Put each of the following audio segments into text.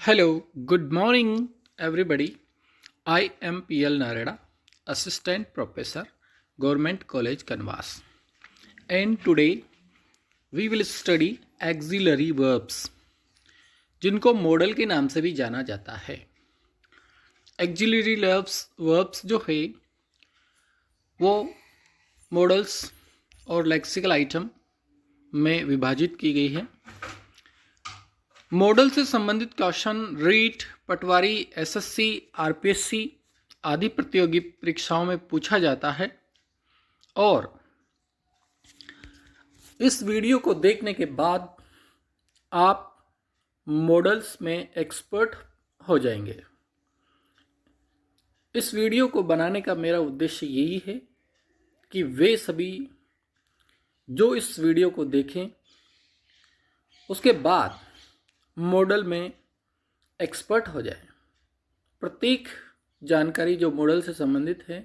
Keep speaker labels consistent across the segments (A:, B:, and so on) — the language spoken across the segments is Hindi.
A: Hello, good morning, everybody. I am PL Nareda, Assistant Professor, Government College Canvas. And today we will study auxiliary verbs, जिनको मॉडल के नाम से भी जाना जाता है। auxiliary verbs जो है वो मॉडल्स और लेक्सिकल आइटम में विभाजित की गई है। मॉडल से संबंधित क्वेश्चन रीट, पटवारी, एसएससी, आरपीएससी आदि प्रतियोगी परीक्षाओं में पूछा जाता है और इस वीडियो को देखने के बाद आप मॉडल्स में एक्सपर्ट हो जाएंगे। इस वीडियो को बनाने का मेरा उद्देश्य यही है कि वे सभी जो इस वीडियो को देखें उसके बाद मॉडल में एक्सपर्ट हो जाए। प्रत्येक जानकारी जो मॉडल से संबंधित है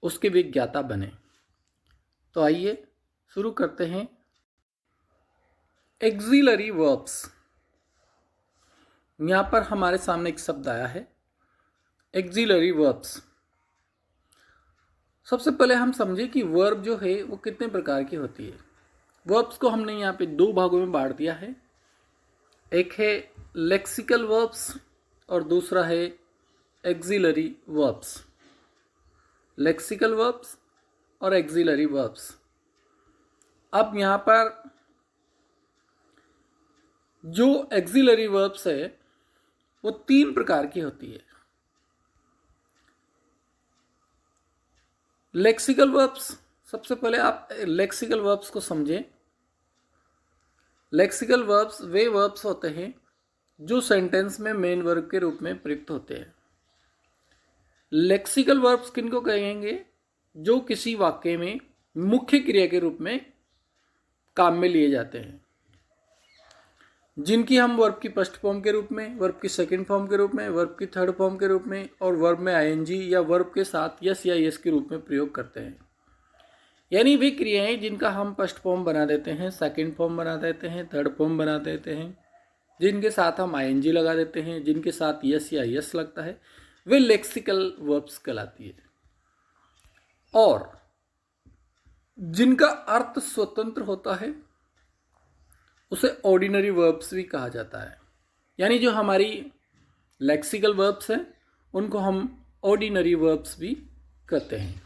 A: उसके भी ज्ञाता बने। तो आइए शुरू करते हैं। एक्सिलरी वर्ब्स, यहाँ पर हमारे सामने एक शब्द आया है एक्सिलरी वर्ब्स। सबसे पहले हम समझे कि वर्ब जो है वो कितने प्रकार की होती है। वर्ब्स को हमने यहाँ पे दो भागों में बांट दिया है। एक है लेक्सिकल वर्ब्स और दूसरा है एक्सिलरी वर्ब्स। लेक्सिकल वर्ब्स और एक्सिलरी वर्ब्स। अब यहाँ पर जो एक्सिलरी वर्ब्स है वो तीन प्रकार की होती है। लेक्सिकल वर्ब्स, सबसे पहले आप लेक्सिकल वर्ब्स को समझें। लेक्सिकल वर्ब्स वे वर्ब्स होते हैं जो सेंटेंस में मेन वर्ब के रूप में प्रयुक्त होते हैं। लेक्सिकल वर्ब्स किनको कहेंगे? जो किसी वाक्य में मुख्य क्रिया के रूप में काम में लिए जाते हैं, जिनकी हम वर्ब की फर्स्ट फॉर्म के रूप में, वर्ब की सेकंड फॉर्म के रूप में, वर्ब की थर्ड फॉर्म के रूप में और वर्ब में आईएनजी या वर्ब के साथ यस या यस के रूप में प्रयोग करते हैं। यानी वे क्रियाएं जिनका हम फर्स्ट फॉर्म बना देते हैं, सेकंड फॉर्म बना देते हैं, थर्ड फॉर्म बना देते हैं, जिनके साथ हम आईएनजी लगा देते हैं, जिनके साथ यस या यस लगता है, वे लेक्सिकल वर्ब्स कहलाती है। और जिनका अर्थ स्वतंत्र होता है उसे ऑर्डिनरी वर्ब्स भी कहा जाता है। यानी जो हमारी लेक्सिकल वर्ब्स हैं उनको हम ऑर्डिनरी वर्ब्स भी कहते हैं।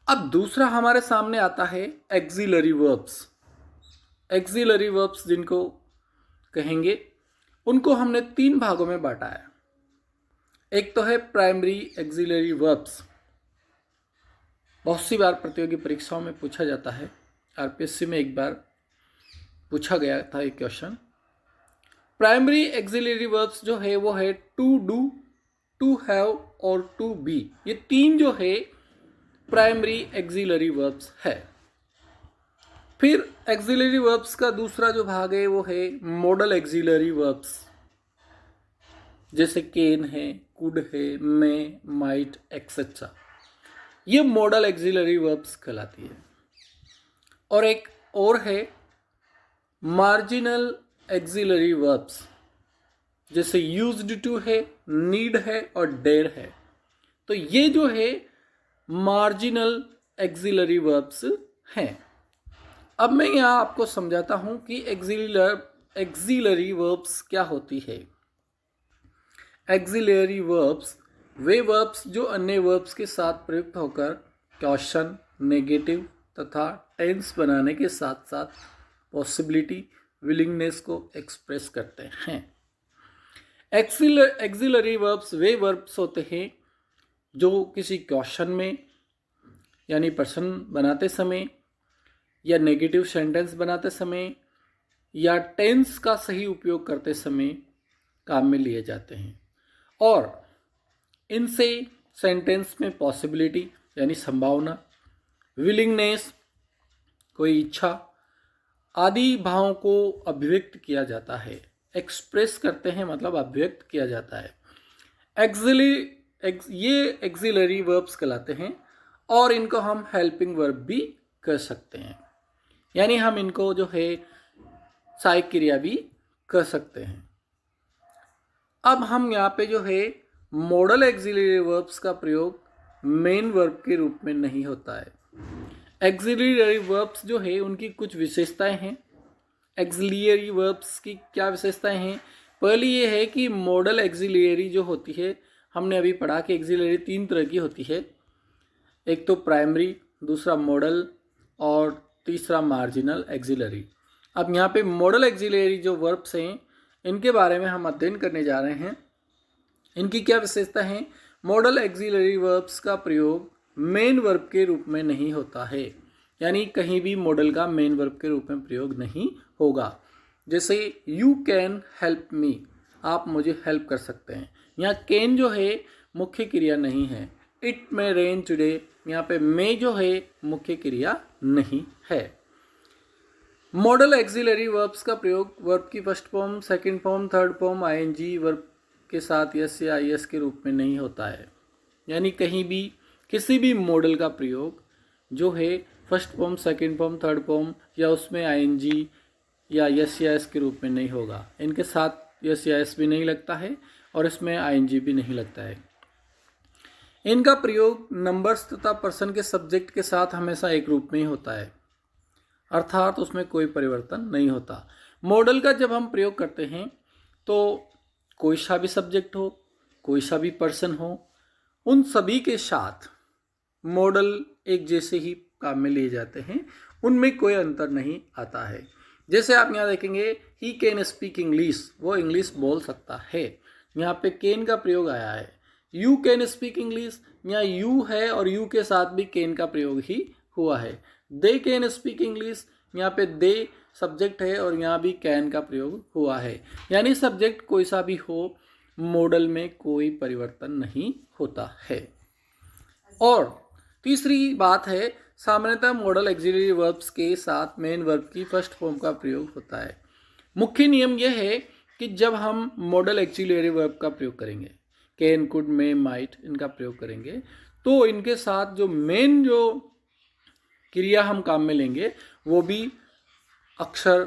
A: अब दूसरा हमारे सामने आता है एक्सिलरी वर्ब्स। एक्सिलरी वर्ब्स जिनको कहेंगे उनको हमने तीन भागों में बांटा है। एक तो है प्राइमरी एक्सिलरी वर्ब्स। बहुत सी बार प्रतियोगी परीक्षाओं में पूछा जाता है। आरपीएससी में एक बार पूछा गया था एक क्वेश्चन। प्राइमरी एक्सिलरी वर्ब्स जो है वो है टू डू, टू हैव और टू बी। ये तीन जो है प्राइमरी एक्सिलरी वर्ब्स है। फिर एक्सिलरी वर्ब्स का दूसरा जो भाग है वो है मॉडल एक्सिलरी वर्ब्स, जैसे कैन है, कुड है, मे, माइट एक्सेट्रा। ये मॉडल एक्सिलरी वर्ब्स कहलाती है। और एक और है मार्जिनल एक्सिलरी वर्ब्स, जैसे यूज्ड टू है, नीड है और डेयर है। तो ये जो है मार्जिनल एक्सिलरी वर्ब्स हैं। अब मैं यहाँ आपको समझाता हूँ कि एक्सिलरी वर्ब्स क्या होती है। एक्सिलरी वर्ब्स वे वर्ब्स जो अन्य वर्ब्स के साथ प्रयुक्त होकर क्वेश्चन, नेगेटिव तथा टेंस बनाने के साथ साथ पॉसिबिलिटी, विलिंगनेस को एक्सप्रेस करते हैं। एक्सिलरी वर्ब्स वे वर्ब्स होते हैं जो किसी क्वेश्चन में यानी प्रश्न बनाते समय या नेगेटिव सेंटेंस बनाते समय या टेंस का सही उपयोग करते समय काम में लिए जाते हैं। और इनसे सेंटेंस में पॉसिबिलिटी यानी संभावना, विलिंगनेस कोई इच्छा आदि भावों को अभिव्यक्त किया जाता है। एक्सप्रेस करते हैं मतलब अभिव्यक्त किया जाता है। ये एक्सिलरी वर्ब्स कहलाते हैं और इनको हम हेल्पिंग वर्ब भी कर सकते हैं। यानी हम इनको जो है सहायक क्रिया भी कर सकते हैं। अब हम यहाँ पे जो है मॉडल एक्सिलरी वर्ब्स का प्रयोग मेन वर्ब के रूप में नहीं होता है। एक्सिलरी वर्ब्स जो है उनकी कुछ विशेषताएं हैं। एक्सिलरी वर्ब्स की क्या विशेषताएं हैं? पहली ये है कि मॉडल एक्सिलरी जो होती है, हमने अभी पढ़ा कि एक्सिलरी 3 तरह की होती है। एक तो प्राइमरी, दूसरा मॉडल और तीसरा मार्जिनल एक्सिलरी। अब यहाँ पे मॉडल एक्सिलरी जो वर्ब्स हैं इनके बारे में हम अध्ययन करने जा रहे हैं। इनकी क्या विशेषता है? मॉडल एक्सिलरी वर्ब्स का प्रयोग मेन वर्ब के रूप में नहीं होता है, यानी कहीं भी मॉडल का मेन वर्ब के रूप में प्रयोग नहीं होगा। जैसे यू कैन हेल्प मी, आप मुझे हेल्प कर सकते हैं। यहाँ कैन जो है मुख्य क्रिया नहीं है। इट मे रेन टुडे, यहाँ पे मे जो है मुख्य क्रिया नहीं है। मॉडल एक्सिलरी वर्ब्स का प्रयोग वर्ब की first form, second form, third form, ING verb के साथ यस या आईएस के रूप में नहीं होता है। यानी कहीं भी किसी भी मॉडल का प्रयोग जो है first form, second form, third form या उसमें आईएनजी या यस या एस के रूप में नहीं होगा। इनके साथ यस या एस भी नहीं लगता है और इसमें आईएनजी भी नहीं लगता है। इनका प्रयोग नंबर्स तथा पर्सन के सब्जेक्ट के साथ हमेशा एक रूप में ही होता है, अर्थात उसमें कोई परिवर्तन नहीं होता। मॉडल का जब हम प्रयोग करते हैं तो कोई सा भी सब्जेक्ट हो, कोई सा भी पर्सन हो, उन सभी के साथ मॉडल एक जैसे ही काम में लिए जाते हैं, उनमें कोई अंतर नहीं आता है। जैसे आप यहाँ देखेंगे ही कैन स्पीक इंग्लिश, वो इंग्लिश बोल सकता है। यहाँ पे कैन का प्रयोग आया है। यू कैन स्पीक इंग्लिश, यहाँ यू है और यू के साथ भी कैन का प्रयोग ही हुआ है। दे कैन स्पीक इंग्लिश, यहाँ पे दे सब्जेक्ट है और यहाँ भी कैन का प्रयोग हुआ है। यानी सब्जेक्ट कोई सा भी हो, मॉडल में कोई परिवर्तन नहीं होता है। और तीसरी बात है, सामान्यतः मॉडल एक्सिलरी वर्ब्स के साथ मेन वर्ब की फर्स्ट फॉर्म का प्रयोग होता है। मुख्य नियम यह है कि जब हम मॉडल एक्सिलरी वर्ब का प्रयोग करेंगे, कैन, कुड, मे, माइट, इनका प्रयोग करेंगे, तो इनके साथ जो मेन जो क्रिया हम काम में लेंगे वो भी अक्सर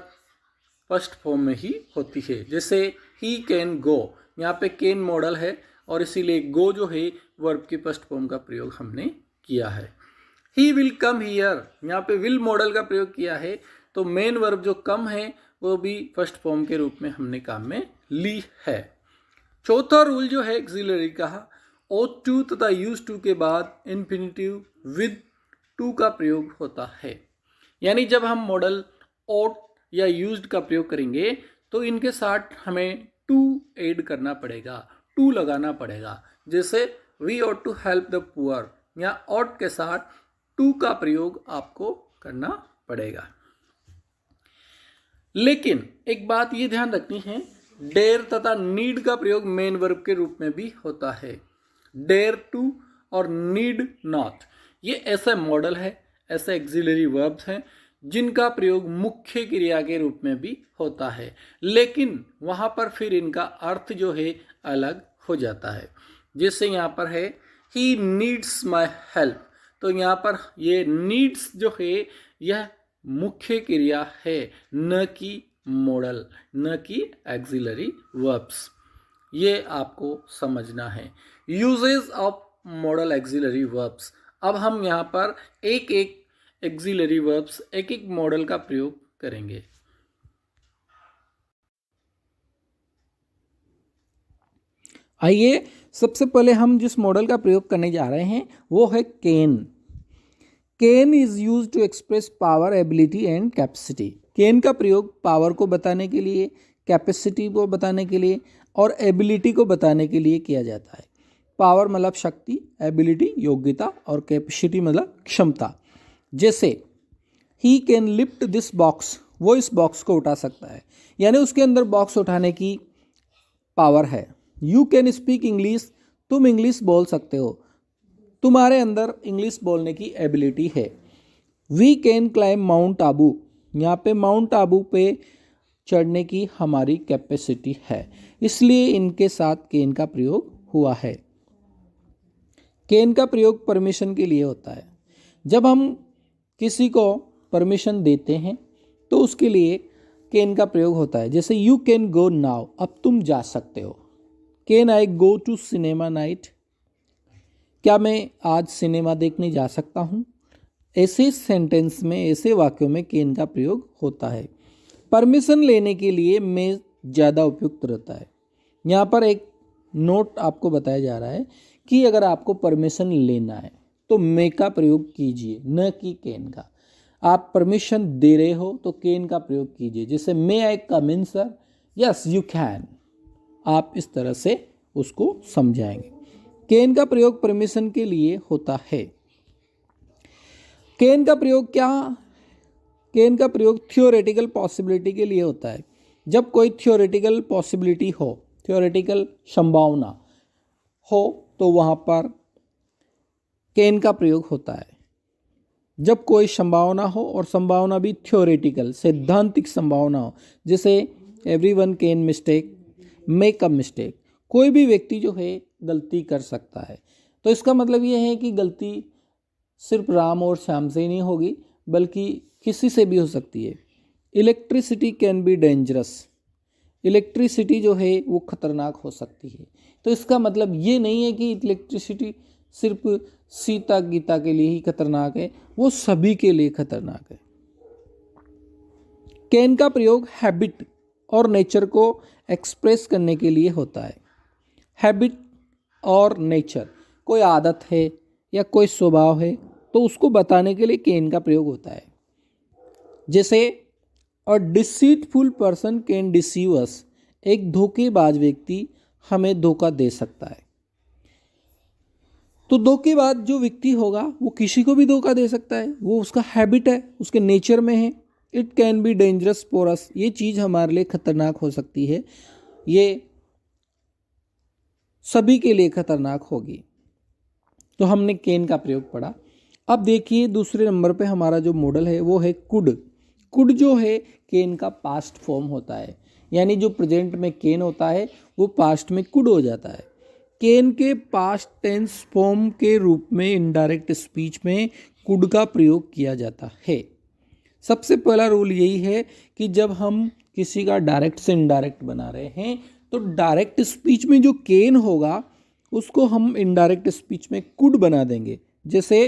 A: फर्स्ट फॉर्म में ही होती है। जैसे ही कैन गो, यहाँ पे कैन मॉडल है और इसीलिए गो जो है वर्ब की फर्स्ट फॉर्म का प्रयोग हमने किया है। ही विल कम हियर, यहाँ पे विल मॉडल का प्रयोग किया है, तो मेन वर्ब जो कम है वो भी फर्स्ट फॉर्म के रूप में हमने काम में ली है। चौथा रूल जो है एक्सिलरी का, ought to तथा used to के बाद इन्फिनिटिव विद टू का प्रयोग होता है। यानी जब हम मॉडल ought या used का प्रयोग करेंगे तो इनके साथ हमें टू ऐड करना पड़ेगा, टू लगाना पड़ेगा। जैसे we ought to help the poor, यहाँ ought के साथ टू का प्रयोग आपको करना पड़ेगा। लेकिन एक बात ये ध्यान रखनी है, डेयर तथा नीड का प्रयोग मेन वर्ब के रूप में भी होता है। डेयर टू और नीड नॉट, ये ऐसे मॉडल है, ऐसे एक्सिलरी वर्ब्स हैं जिनका प्रयोग मुख्य क्रिया के रूप में भी होता है, लेकिन वहाँ पर फिर इनका अर्थ जो है अलग हो जाता है। जैसे यहाँ पर है ही नीड्स माई हेल्प, तो यहाँ पर ये नीड्स जो है यह मुख्य क्रिया है, न कि मॉडल, न कि एक्सिलरी वर्ब्स। ये आपको समझना है। Uses of model axillary verbs. अब हम यहाँ पर एक एक एक्सिलरी वर्ब्स, एक एक मॉडल का प्रयोग करेंगे। आइए सबसे पहले हम जिस मॉडल का प्रयोग करने जा रहे हैं वो है can. Can is use to express power, ability and capacity. Can का प्रयोग पावर को बताने के लिए, कैपेसिटी को बताने के लिए और एबिलिटी को बताने के लिए किया जाता है। पावर मतलब शक्ति, एबिलिटी योग्यता और कैपेसिटी मतलब क्षमता। जैसे he can lift this box, वो इस बॉक्स को उठा सकता है, यानी उसके अंदर बॉक्स उठाने की पावर है। यू कैन स्पीक इंग्लिश, तुम इंग्लिश बोल सकते हो, तुम्हारे अंदर इंग्लिश बोलने की एबिलिटी है। We can climb Mount Abu, यहाँ पे माउंट आबू पे चढ़ने की हमारी कैपेसिटी है, इसलिए इनके साथ कैन का प्रयोग हुआ है। कैन का प्रयोग परमिशन के लिए होता है। जब हम किसी को परमिशन देते हैं तो उसके लिए कैन का प्रयोग होता है। जैसे यू कैन गो नाउ, अब तुम जा सकते हो। Can I go to cinema night? क्या मैं आज सिनेमा देखने जा सकता हूँ? ऐसे सेंटेंस में, ऐसे वाक्यों में कैन का प्रयोग होता है। परमिशन लेने के लिए मे ज़्यादा उपयुक्त रहता है। यहाँ पर एक नोट आपको बताया जा रहा है कि अगर आपको परमिशन लेना है तो मे का प्रयोग कीजिए, न कि कैन का। आप परमिशन दे रहे हो तो कैन का प्रयोग कीजिए, जैसे मे आई कम इन सर? Yes you can. आप इस तरह से उसको समझाएंगे। कैन का प्रयोग परमिशन के लिए होता है। कैन का प्रयोग कैन का प्रयोग थियोरेटिकल पॉसिबिलिटी के लिए होता है। जब कोई थियोरेटिकल पॉसिबिलिटी हो, थियोरेटिकल संभावना हो, तो वहाँ पर कैन का प्रयोग होता है। जब कोई संभावना हो और संभावना भी थियोरेटिकल, सैद्धांतिक संभावना हो, जैसे everyone can mistake, make a mistake. कोई भी व्यक्ति जो है गलती कर सकता है, तो इसका मतलब ये है कि गलती सिर्फ राम और श्याम से ही नहीं होगी, बल्कि किसी से भी हो सकती है। Electricity can be dangerous. Electricity जो है वो खतरनाक हो सकती है। तो इसका मतलब ये नहीं है कि इलेक्ट्रिसिटी सिर्फ सीता गीता के लिए ही खतरनाक है, वो सभी के लिए खतरनाक है। कैन का प्रयोग हैबिट और नेचर को एक्सप्रेस करने के लिए होता है। हैबिट और नेचर, कोई आदत है या कोई स्वभाव है, तो उसको बताने के लिए कैन का प्रयोग होता है। जैसे a deceitful person can deceive us. एक धोखेबाज व्यक्ति हमें धोखा दे सकता है। तो धोखेबाज जो व्यक्ति होगा वो किसी को भी धोखा दे सकता है, वो उसका हैबिट है, उसके नेचर में है। It can be dangerous for us. ये चीज़ हमारे लिए खतरनाक हो सकती है, ये सभी के लिए खतरनाक होगी। तो हमने कैन का प्रयोग पढ़ा। अब देखिए दूसरे नंबर पे हमारा जो मॉडल है वो है कुड। कुड जो है कैन का पास्ट फॉर्म होता है, यानी जो प्रेजेंट में कैन होता है वो पास्ट में कुड हो जाता है। कैन के पास्ट टेंस फॉर्म के रूप में इनडायरेक्ट स्पीच में कुड का प्रयोग किया जाता है। सबसे पहला रूल यही है कि जब हम किसी का डायरेक्ट से इनडायरेक्ट बना रहे हैं तो डायरेक्ट स्पीच में जो कैन होगा उसको हम इनडायरेक्ट स्पीच में कुड बना देंगे। जैसे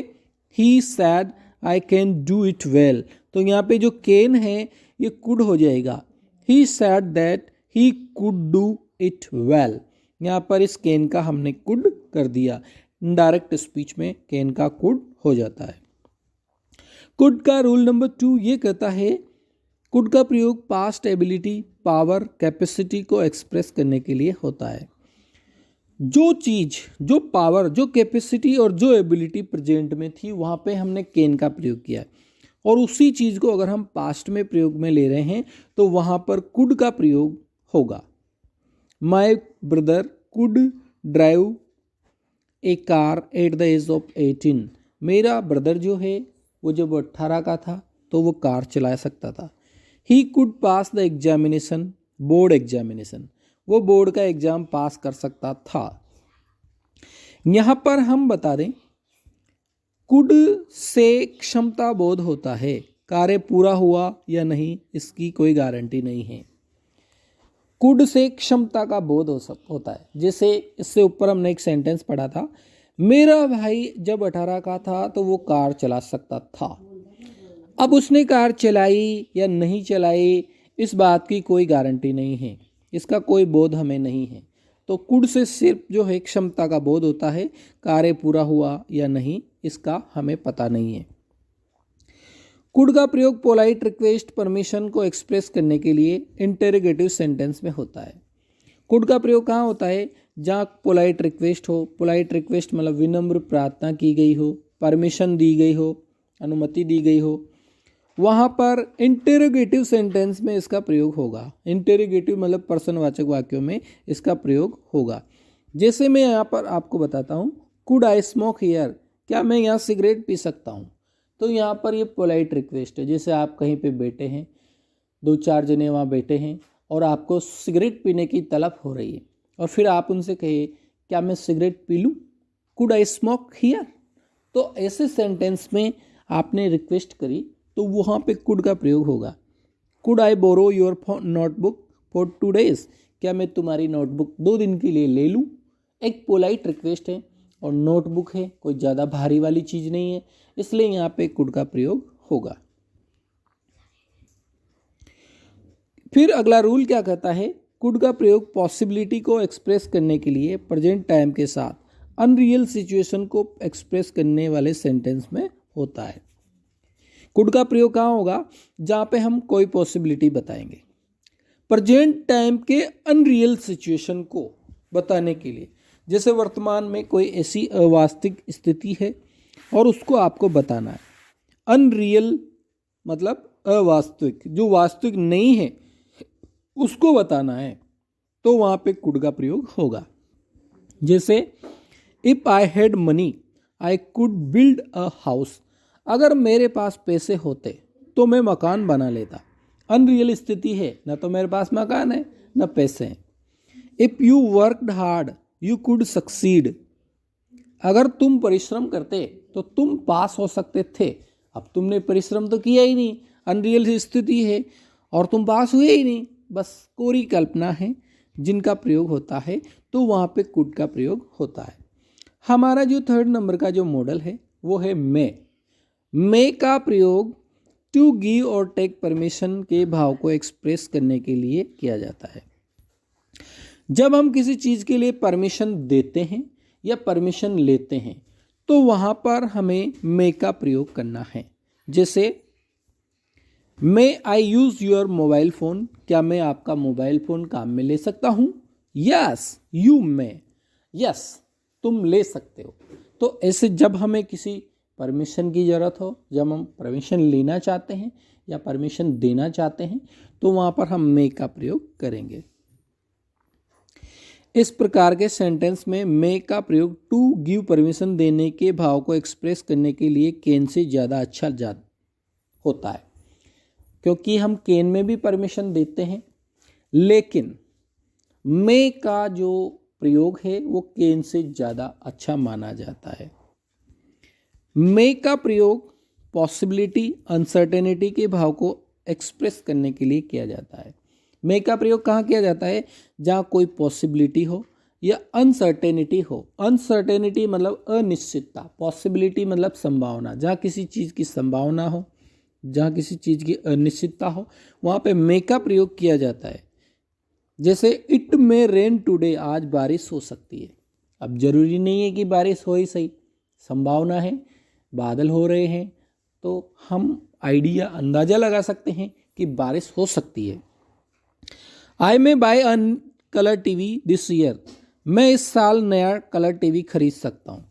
A: he said I can do it well, तो यहाँ पे जो कैन है ये कुड हो जाएगा। He said that he could do it well, यहाँ पर इस कैन का हमने कुड कर दिया। इनडायरेक्ट स्पीच में कैन का कुड हो जाता है। कुड का रूल नंबर 2 ये कहता है, कुड का प्रयोग पास्ट एबिलिटी, पावर, कैपेसिटी को एक्सप्रेस करने के लिए होता है। जो चीज़, जो पावर, जो कैपेसिटी और जो एबिलिटी प्रेजेंट में थी वहाँ पे हमने कैन का प्रयोग किया, और उसी चीज़ को अगर हम पास्ट में प्रयोग में ले रहे हैं तो वहाँ पर कुड का प्रयोग होगा। My brother could drive a car at the age of 18। मेरा ब्रदर जो है वो जब 18 का था तो वो कार चला सकता था। He could pass the examination, board examination, वो बोर्ड का एग्जाम पास कर सकता था। यहाँ पर हम बता दें, कुड से क्षमता बोध होता है, कार्य पूरा हुआ या नहीं इसकी कोई गारंटी नहीं है। कुड से क्षमता का बोध होता है। जैसे इससे ऊपर हमने एक सेंटेंस पढ़ा था, मेरा भाई जब 18 का था तो वो कार चला सकता था। अब उसने कार चलाई या नहीं चलाई इस बात की कोई गारंटी नहीं है, इसका कोई बोध हमें नहीं है। तो कुड से सिर्फ जो है क्षमता का बोध होता है, कार्य पूरा हुआ या नहीं इसका हमें पता नहीं है। कुड का प्रयोग पोलाइट रिक्वेस्ट, परमिशन को एक्सप्रेस करने के लिए इंटेरोगेटिव सेंटेंस में होता है। कुड का प्रयोग कहाँ होता है? जहाँ पोलाइट रिक्वेस्ट हो। पोलाइट रिक्वेस्ट मतलब विनम्र प्रार्थना की गई हो, परमिशन दी गई हो, अनुमति दी गई हो, वहाँ पर इंटेरोगेटिव सेंटेंस में इसका प्रयोग होगा। इंटेरोगेटिव मतलब प्रश्नवाचक वाक्यों में इसका प्रयोग होगा। जैसे मैं यहाँ पर आपको बताता हूँ, कुड आई स्मोक हियर, क्या मैं यहाँ सिगरेट पी सकता हूँ? तो यहाँ पर ये पोलाइट रिक्वेस्ट है। जैसे आप कहीं पे बैठे हैं, 2-4 जने वहाँ बैठे हैं और आपको सिगरेट पीने की तलब हो रही है, और फिर आप उनसे कहिए क्या मैं सिगरेट पी लूँ, कुड आई स्मोक हियर? तो ऐसे सेंटेंस में आपने रिक्वेस्ट करी तो वहाँ पे कुड का प्रयोग होगा। Could I borrow your notebook for 2 days, क्या मैं तुम्हारी नोटबुक 2 दिन के लिए ले लूँ? एक पोलाइट रिक्वेस्ट है और नोटबुक है, कोई ज़्यादा भारी वाली चीज़ नहीं है, इसलिए यहाँ पे कुड का प्रयोग होगा। फिर अगला रूल क्या कहता है, कुड का प्रयोग पॉसिबिलिटी को एक्सप्रेस करने के लिए प्रेजेंट टाइम के साथ अनरियल सिचुएशन को एक्सप्रेस करने वाले सेंटेंस में होता है। कुड का प्रयोग कहाँ होगा? जहाँ पे हम कोई पॉसिबिलिटी बताएंगे प्रेजेंट टाइम के अनरियल सिचुएशन को बताने के लिए। जैसे वर्तमान में कोई ऐसी अवास्तविक स्थिति है और उसको आपको बताना है। अनरियल मतलब अवास्तविक, जो वास्तविक नहीं है उसको बताना है, तो वहाँ पे कुड का प्रयोग होगा। जैसे if I had money I could build a house, अगर मेरे पास पैसे होते तो मैं मकान बना लेता। अनरियल स्थिति है, ना तो मेरे पास मकान है ना पैसे हैं। If you worked hard you could succeed, अगर तुम परिश्रम करते तो तुम पास हो सकते थे। अब तुमने परिश्रम तो किया ही नहीं, अनरियल स्थिति है और तुम पास हुए ही नहीं, बस कोरी कल्पना है जिनका प्रयोग होता है, तो वहाँ पे कुड का प्रयोग होता है। हमारा जो 3rd नंबर का जो मॉडल है वो है मे का प्रयोग टू गिव और टेक परमिशन के भाव को एक्सप्रेस करने के लिए किया जाता है। जब हम किसी चीज़ के लिए परमिशन देते हैं या परमिशन लेते हैं तो वहाँ पर हमें मे का प्रयोग करना है। जैसे मे आई यूज़ योर मोबाइल फ़ोन, क्या मैं आपका मोबाइल फ़ोन काम में ले सकता हूँ? यस यू मे, यस तुम ले सकते हो। तो ऐसे जब हमें किसी परमिशन की ज़रूरत हो, जब हम परमिशन लेना चाहते हैं या परमिशन देना चाहते हैं, तो वहाँ पर हम मे का प्रयोग करेंगे। इस प्रकार के सेंटेंस में मे का प्रयोग टू गिव परमिशन देने के भाव को एक्सप्रेस करने के लिए कैन से ज़्यादा अच्छा होता है, क्योंकि हम कैन में भी परमिशन देते हैं, लेकिन मे का जो प्रयोग है वो कैन से ज़्यादा अच्छा माना जाता है। मे का प्रयोग पॉसिबिलिटी अनसर्टेनिटी के भाव को एक्सप्रेस करने के लिए किया जाता है। मे का प्रयोग कहाँ किया जाता है? जहाँ कोई पॉसिबिलिटी हो या अनसर्टेनिटी हो। अनसर्टेनिटी मतलब अनिश्चितता, पॉसिबिलिटी मतलब संभावना। जहाँ किसी चीज़ की संभावना हो, जहाँ किसी चीज़ की अनिश्चितता हो, वहाँ पे मे का प्रयोग किया जाता है। जैसे इट मे रेन टुडे, आज बारिश हो सकती है। अब जरूरी नहीं है कि बारिश हो ही सही, संभावना है, बादल हो रहे हैं, तो हम आइडिया अंदाज़ा लगा सकते हैं कि बारिश हो सकती है। I may buy a colour TV this year, मैं इस साल नया कलर टीवी खरीद सकता हूँ।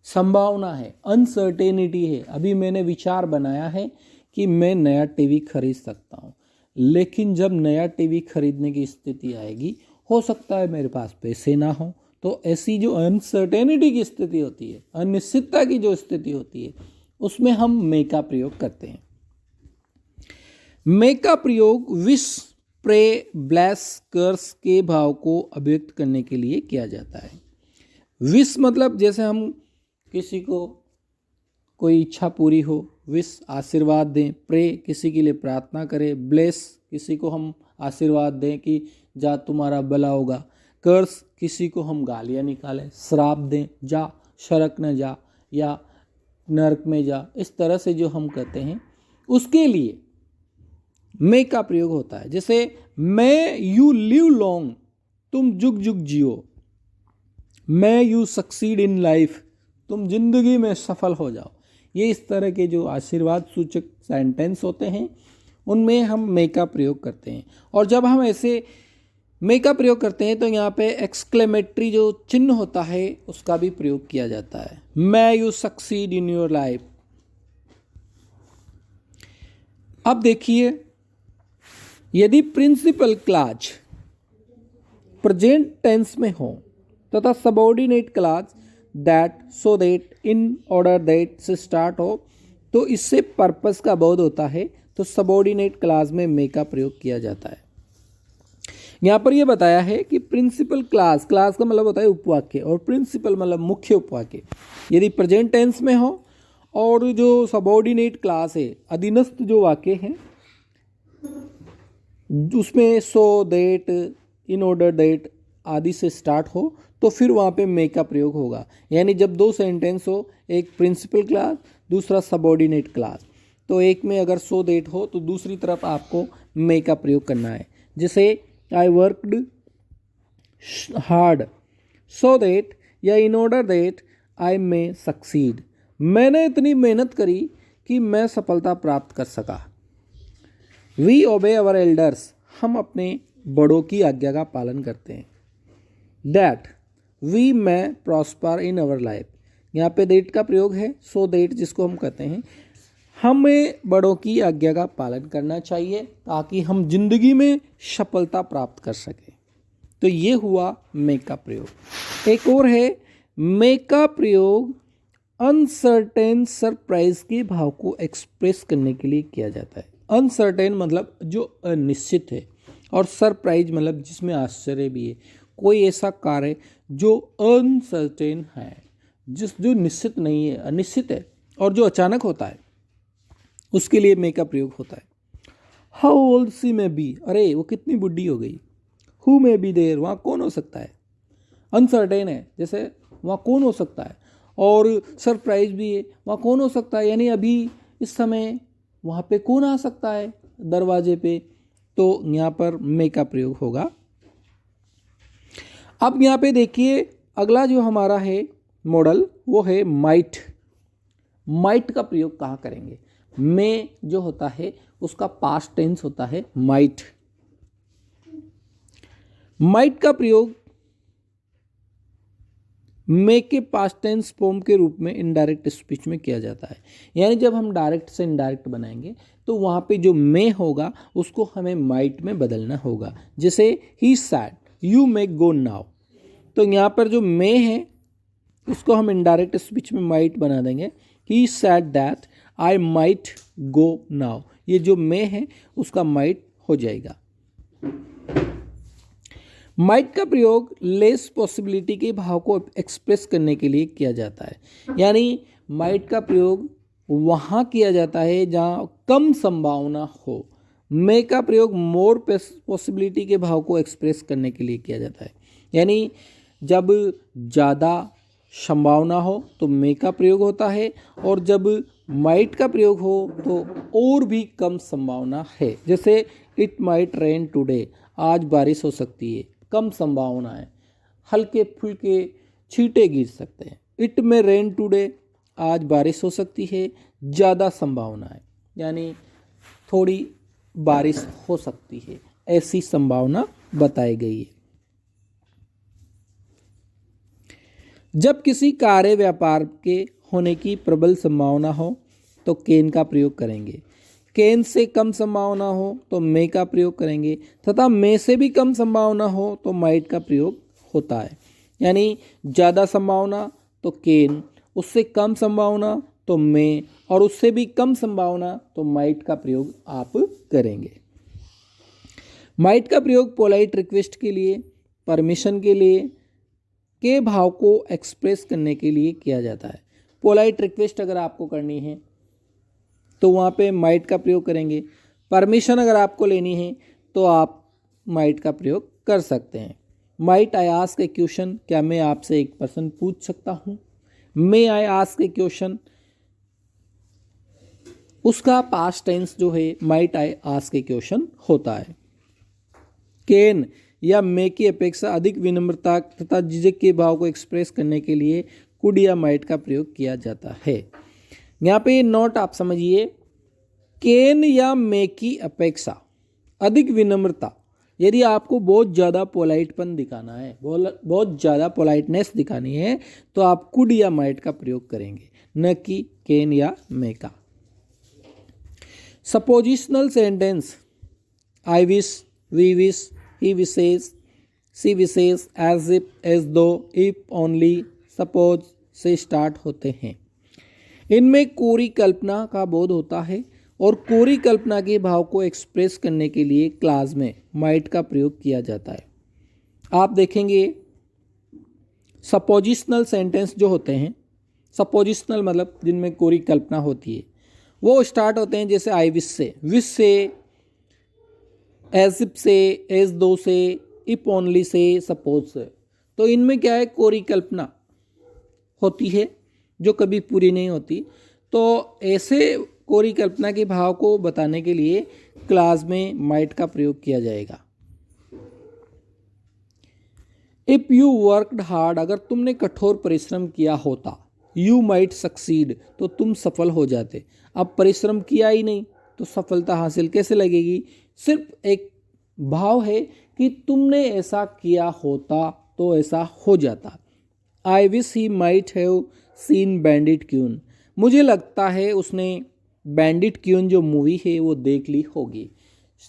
A: संभावना है, अनसर्टेनिटी है, अभी मैंने विचार बनाया है कि मैं नया टीवी खरीद सकता हूँ, लेकिन जब नया टीवी खरीदने की स्थिति आएगी, हो सकता है मेरे पास पैसे ना हो। तो ऐसी जो अनसर्टेनिटी की स्थिति होती है, अनिश्चितता की जो स्थिति होती है, उसमें हम मे का प्रयोग करते हैं। मे का प्रयोग विश प्रे ब्लेस कर्स के भाव को अभिव्यक्त करने के लिए किया जाता है। विश मतलब जैसे हम किसी को कोई इच्छा पूरी हो, विश आशीर्वाद दें, प्रे किसी के लिए प्रार्थना करें, ब्लेस किसी को हम आशीर्वाद दें कि जा तुम्हारा भला होगा, कर्स किसी को हम गालियाँ निकालें, श्राप दें, जा शरक न जा या नरक में जा, इस तरह से जो हम कहते हैं उसके लिए मे का प्रयोग होता है। जैसे मे यू लिव लॉन्ग, तुम जुग जुग जियो। May you succeed in life, तुम जिंदगी में सफल हो जाओ। ये इस तरह के जो आशीर्वाद सूचक सेंटेंस होते हैं उनमें हम मे का प्रयोग करते हैं। और जब हम ऐसे मे का प्रयोग करते हैं तो यहाँ पे एक्सक्लेमेटरी जो चिन्ह होता है उसका भी प्रयोग किया जाता है। मे you succeed in your life. अब देखिए, यदि प्रिंसिपल क्लॉज प्रेजेंट टेंस में हो तथा subordinate clause that, so that, in order that से स्टार्ट हो, तो इससे पर्पस का बोध होता है, तो सबऑर्डिनेट क्लॉज में मे का प्रयोग किया जाता है। यहाँ पर यह बताया है कि प्रिंसिपल क्लॉज का मतलब होता है उपवाक्य, और प्रिंसिपल मतलब मुख्य उपवाक्य यदि प्रेजेंट टेंस में हो, और जो सबऑर्डिनेट क्लॉज है, अधीनस्थ जो वाक्य हैं, उसमें so that, in order that आदि से स्टार्ट हो तो फिर वहाँ पे मे का प्रयोग होगा। यानी जब दो सेंटेंस हो, एक प्रिंसिपल क्लास दूसरा सबऑर्डिनेट क्लास, तो एक में अगर सो दैट हो तो दूसरी तरफ आपको मे का प्रयोग करना है। जैसे I worked hard so that या in order that I may succeed, मैंने इतनी मेहनत करी कि मैं सफलता प्राप्त कर सका। वी ओबे अवर एल्डर्स, हम अपने बड़ों की आज्ञा का पालन करते हैं। That we may prosper in our life, यहाँ पे दैट का प्रयोग है। सो दैट जिसको हम कहते हैं हमें बड़ों की आज्ञा का पालन करना चाहिए ताकि हम जिंदगी में सफलता प्राप्त कर सकें। तो ये हुआ मे का प्रयोग। एक और है मे का प्रयोग अनसर्टेन सरप्राइज के भाव को एक्सप्रेस करने के लिए किया जाता है। अनसर्टेन मतलब जो अनिश्चित है, और सरप्राइज मतलब जिसमें आश्चर्य भी है। कोई ऐसा कार्य जो अनसर्टेन है, जो निश्चित नहीं है, अनिश्चित है और जो अचानक होता है, उसके लिए मे का प्रयोग होता है। How old she may be, अरे वो कितनी बुढ़ी हो गई। हु मे बी देयर, वहाँ कौन हो सकता है। अनसर्टेन है, जैसे वहाँ कौन हो सकता है, और सरप्राइज भी है, वहाँ कौन हो सकता है, यानी अभी इस समय वहाँ पे कौन आ सकता है दरवाजे पे। तो यहाँ पर मे का प्रयोग होगा। अब यहाँ पे देखिए अगला जो हमारा है मॉडल वो है माइट। माइट का प्रयोग कहाँ करेंगे। मे जो होता है उसका पास्ट टेंस होता है माइट। माइट का प्रयोग मे के पास्ट टेंस फॉर्म के रूप में इनडायरेक्ट स्पीच में किया जाता है। यानी जब हम डायरेक्ट से इनडायरेक्ट बनाएंगे तो वहाँ पे जो मे होगा उसको हमें माइट में बदलना होगा। जैसे he said you may go now, तो यहाँ पर जो मे है उसको हम इनडायरेक्ट स्पीच में माइट बना देंगे। He said that I might go now, ये जो मे है उसका माइट हो जाएगा। माइट का प्रयोग लेस पॉसिबिलिटी के भाव को एक्सप्रेस करने के लिए किया जाता है। यानी माइट का प्रयोग वहाँ किया जाता है जहाँ कम संभावना हो। मे का प्रयोग मोर पॉसिबिलिटी के भाव को एक्सप्रेस करने के लिए किया जाता है। यानी जब ज़्यादा संभावना हो तो मे का प्रयोग होता है, और जब माइट का प्रयोग हो तो और भी कम संभावना है। जैसे इट माइट रेन टुडे, आज बारिश हो सकती है, कम संभावना है, हल्के फुल्के छींटे गिर सकते हैं। इट में रेन टुडे, आज बारिश हो सकती है, ज़्यादा संभावना है, यानी थोड़ी बारिश हो सकती है, ऐसी संभावना बताई गई है। जब किसी कार्य व्यापार के होने की प्रबल संभावना हो तो कैन का प्रयोग करेंगे। कैन से कम संभावना हो तो मे का प्रयोग करेंगे, तथा मे से भी कम संभावना हो तो माइट का प्रयोग होता है। यानी ज़्यादा संभावना तो कैन, उससे कम संभावना तो मे, और उससे भी कम संभावना तो माइट का प्रयोग आप करेंगे। माइट का प्रयोग पोलाइट रिक्वेस्ट के लिए, परमिशन के लिए के भाव को एक्सप्रेस करने के लिए किया जाता है। पोलाइट रिक्वेस्ट अगर आपको करनी है तो वहाँ पे माइट का प्रयोग करेंगे। परमिशन अगर आपको लेनी है तो आप माइट का प्रयोग कर सकते हैं। Might I ask A question, क्या मैं आपसे एक प्रश्न पूछ सकता हूँ। मे आई आस्क ए क्वेश्चन, उसका पास्ट टेंस जो है might I ask A question होता है। कैन या मे की अपेक्षा अधिक विनम्रता तथा झिझक के भाव को एक्सप्रेस करने के लिए कुड या माइट का प्रयोग किया जाता है। यहाँ पे नोट आप समझिए, कैन या मे की अपेक्षा अधिक विनम्रता, यदि आपको बहुत ज़्यादा पोलाइटपन दिखाना है, बहुत ज़्यादा पोलाइटनेस दिखानी है, तो आप कुड या माइट का प्रयोग करेंगे, न कि कैन या मे का। Suppositional sentence I wish, we wish, he wishes, she wishes, as if, as though, if only, suppose से स्टार्ट होते हैं। इनमें कोरी कल्पना का बोध होता है, और कोरी कल्पना के भाव को एक्सप्रेस करने के लिए क्लास में माइट का प्रयोग किया जाता है। आप देखेंगे सपोजिशनल सेंटेंस जो होते हैं, सपोजिशनल मतलब जिनमें कोरी कल्पना होती है, वो स्टार्ट होते हैं जैसे आई विश से, एज इफ से, एज दो से, इफ ओनली से, सपोज से। तो इनमें क्या है, कोरी कल्पना होती है जो कभी पूरी नहीं होती। तो ऐसे कोरी कल्पना के भाव को बताने के लिए क्लास में माइट का प्रयोग किया जाएगा। इफ यू वर्कड हार्ड, अगर तुमने कठोर परिश्रम किया होता, यू माइट सक्सीड, तो तुम सफल हो जाते। अब परिश्रम किया ही नहीं तो सफलता हासिल कैसे लगेगी। सिर्फ एक भाव है कि तुमने ऐसा किया होता तो ऐसा हो जाता। I wish he might have seen Bandit Queen, मुझे लगता है उसने बैंडिट क्यून जो मूवी है वो देख ली होगी।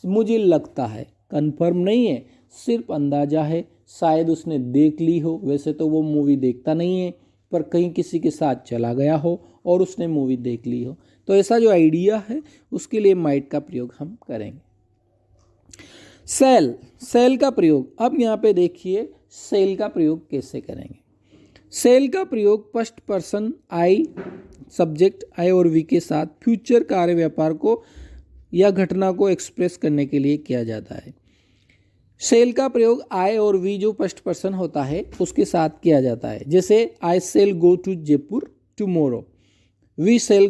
A: मुझे लगता है, कंफर्म नहीं है, सिर्फ अंदाजा है, शायद उसने देख ली हो। वैसे तो वो मूवी देखता नहीं है, पर कहीं किसी के साथ चला गया हो और उसने मूवी देख ली हो। तो ऐसा जो आइडिया है उसके लिए माइट का प्रयोग हम करेंगे। सेल, सेल का प्रयोग, अब यहाँ पे देखिए सेल का प्रयोग कैसे करेंगे। सेल का प्रयोग first person I, subject I और वी के साथ फ्यूचर कार्य व्यापार को या घटना को एक्सप्रेस करने के लिए किया जाता है। सेल का प्रयोग आई और वी जो फर्स्ट पर्सन होता है उसके साथ किया जाता है। जैसे I shall go to Jaipur tomorrow, we shall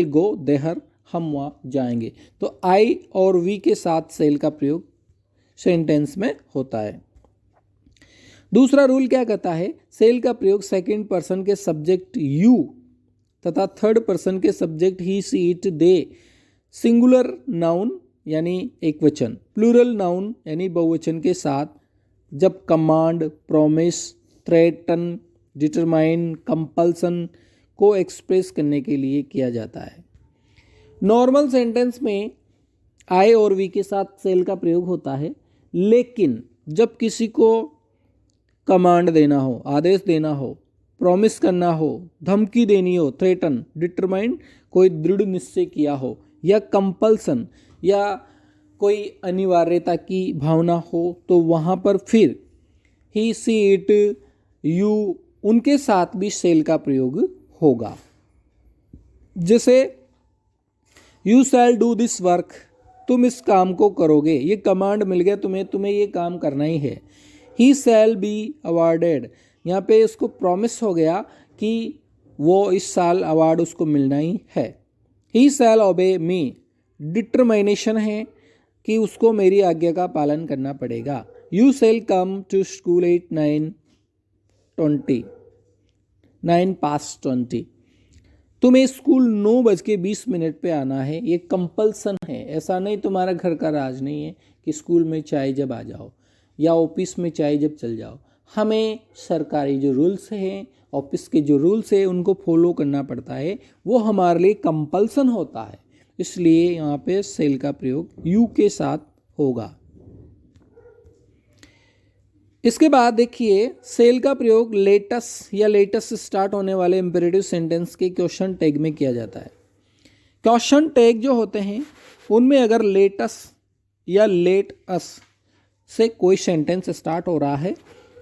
A: go there, हम वहाँ जाएंगे। तो आई और वी के साथ सेल का प्रयोग सेंटेंस में होता है। दूसरा रूल क्या कहता है, सेल का प्रयोग सेकंड पर्सन के सब्जेक्ट यू तथा थर्ड पर्सन के subject he, she, it, they, singular noun यानी एक वचन, प्लूरल नाउन यानी बहुवचन के साथ जब command, promise, threaten, determine, compulsion को एक्सप्रेस करने के लिए किया जाता है। नॉर्मल सेंटेंस में आई और वी के साथ सेल का प्रयोग होता है, लेकिन जब किसी को कमांड देना हो, आदेश देना हो, प्रॉमिस करना हो, धमकी देनी हो, थ्रेटन, डिटरमाइन कोई दृढ़ निश्चय किया हो, या कंपल्सन या कोई अनिवार्यता की भावना हो, तो वहाँ पर फिर ही, सी, इट, यू उनके साथ भी सेल का प्रयोग होगा। जैसे you shall do this work, तुम इस काम को करोगे, ये कमांड मिल गया तुम्हें ये काम करना ही है। ही शैल बी अवार्डेड, यहाँ पे इसको प्रॉमिस हो गया कि वो इस साल अवार्ड उसको मिलना ही है। ही शैल ओबे मी, डिटरमाइनेशन है कि उसको मेरी आज्ञा का पालन करना पड़ेगा। You shall come to school at 9:20, तुम्हें स्कूल 9:20 पे आना है। ये कंपल्सन है, ऐसा नहीं तुम्हारा घर का राज नहीं है कि स्कूल में चाहे जब आ जाओ या ऑफिस में चाहे जब चल जाओ। हमें सरकारी जो रूल्स हैं, ऑफिस के जो रूल्स हैं उनको फॉलो करना पड़ता है, वो हमारे लिए कंपल्सन होता है। इसलिए यहाँ पे सेल का प्रयोग यू के साथ होगा। इसके बाद देखिए सेल का प्रयोग लेटस या लेटस से स्टार्ट होने वाले इंपेरेटिव सेंटेंस के क्वेश्चन टैग में किया जाता है। क्वेश्चन टैग जो होते हैं उनमें अगर लेटस या लेट अस से कोई सेंटेंस स्टार्ट हो रहा है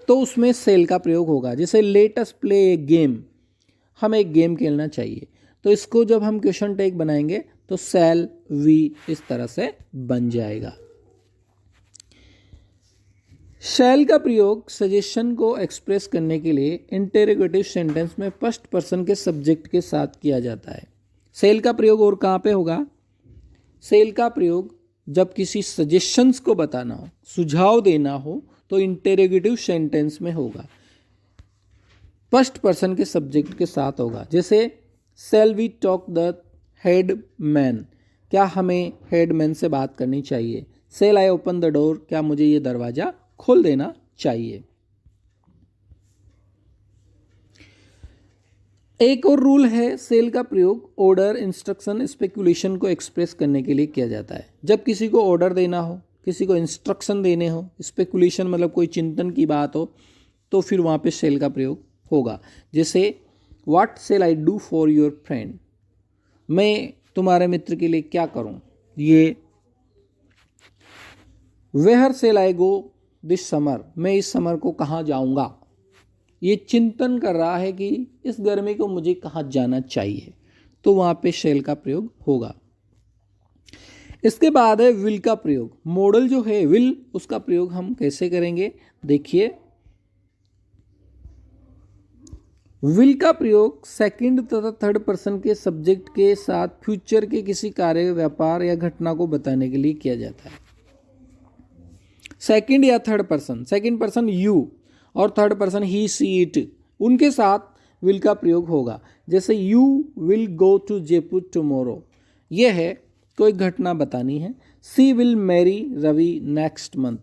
A: तो उसमें सेल का प्रयोग होगा। जैसे लेट अस प्ले ए गेम, हमें एक गेम खेलना चाहिए, तो इसको जब हम क्वेश्चन टैग बनाएंगे तो सेल वी इस तरह से बन जाएगा। शैल का प्रयोग सजेशन को एक्सप्रेस करने के लिए इंटेरोगेटिव सेंटेंस में फर्स्ट पर्सन के सब्जेक्ट के साथ किया जाता है। सेल का प्रयोग और कहाँ पे होगा? सेल का प्रयोग जब किसी सजेशंस को बताना हो, सुझाव देना हो, तो इंटेरोगेटिव सेंटेंस में होगा, फर्स्ट पर्सन के सब्जेक्ट के साथ होगा। जैसे shall we talk the head man, क्या हमें हेड मैन से बात करनी चाहिए। Shall I open the door, क्या मुझे ये दरवाज़ा खोल देना चाहिए। एक और रूल है, सेल का प्रयोग ऑर्डर, इंस्ट्रक्शन, स्पेकुलेशन को एक्सप्रेस करने के लिए किया जाता है। जब किसी को ऑर्डर देना हो, किसी को इंस्ट्रक्शन देने हो, स्पेकुलेशन मतलब कोई चिंतन की बात हो, तो फिर वहाँ पे सेल का प्रयोग होगा। जैसे what shall I do for your friend, मैं तुम्हारे मित्र के लिए क्या करूँ। ये where shall I go this summer, मैं इस समर को कहाँ जाऊँगा। ये चिंतन कर रहा है कि इस गर्मी को मुझे कहाँ जाना चाहिए, तो वहाँ पे शेल का प्रयोग होगा। इसके बाद है विल का प्रयोग। मॉडल जो है विल, उसका प्रयोग हम कैसे करेंगे देखिए। विल का प्रयोग सेकंड तथा थर्ड पर्सन के सब्जेक्ट के साथ फ्यूचर के किसी कार्य, व्यापार या घटना को बताने के लिए किया जाता है। सेकंड या third person, second person you और third person he she it, उनके साथ विल का प्रयोग होगा। जैसे you will go to Jaipur tomorrow, यह है कोई घटना बतानी है। She will marry Ravi next month,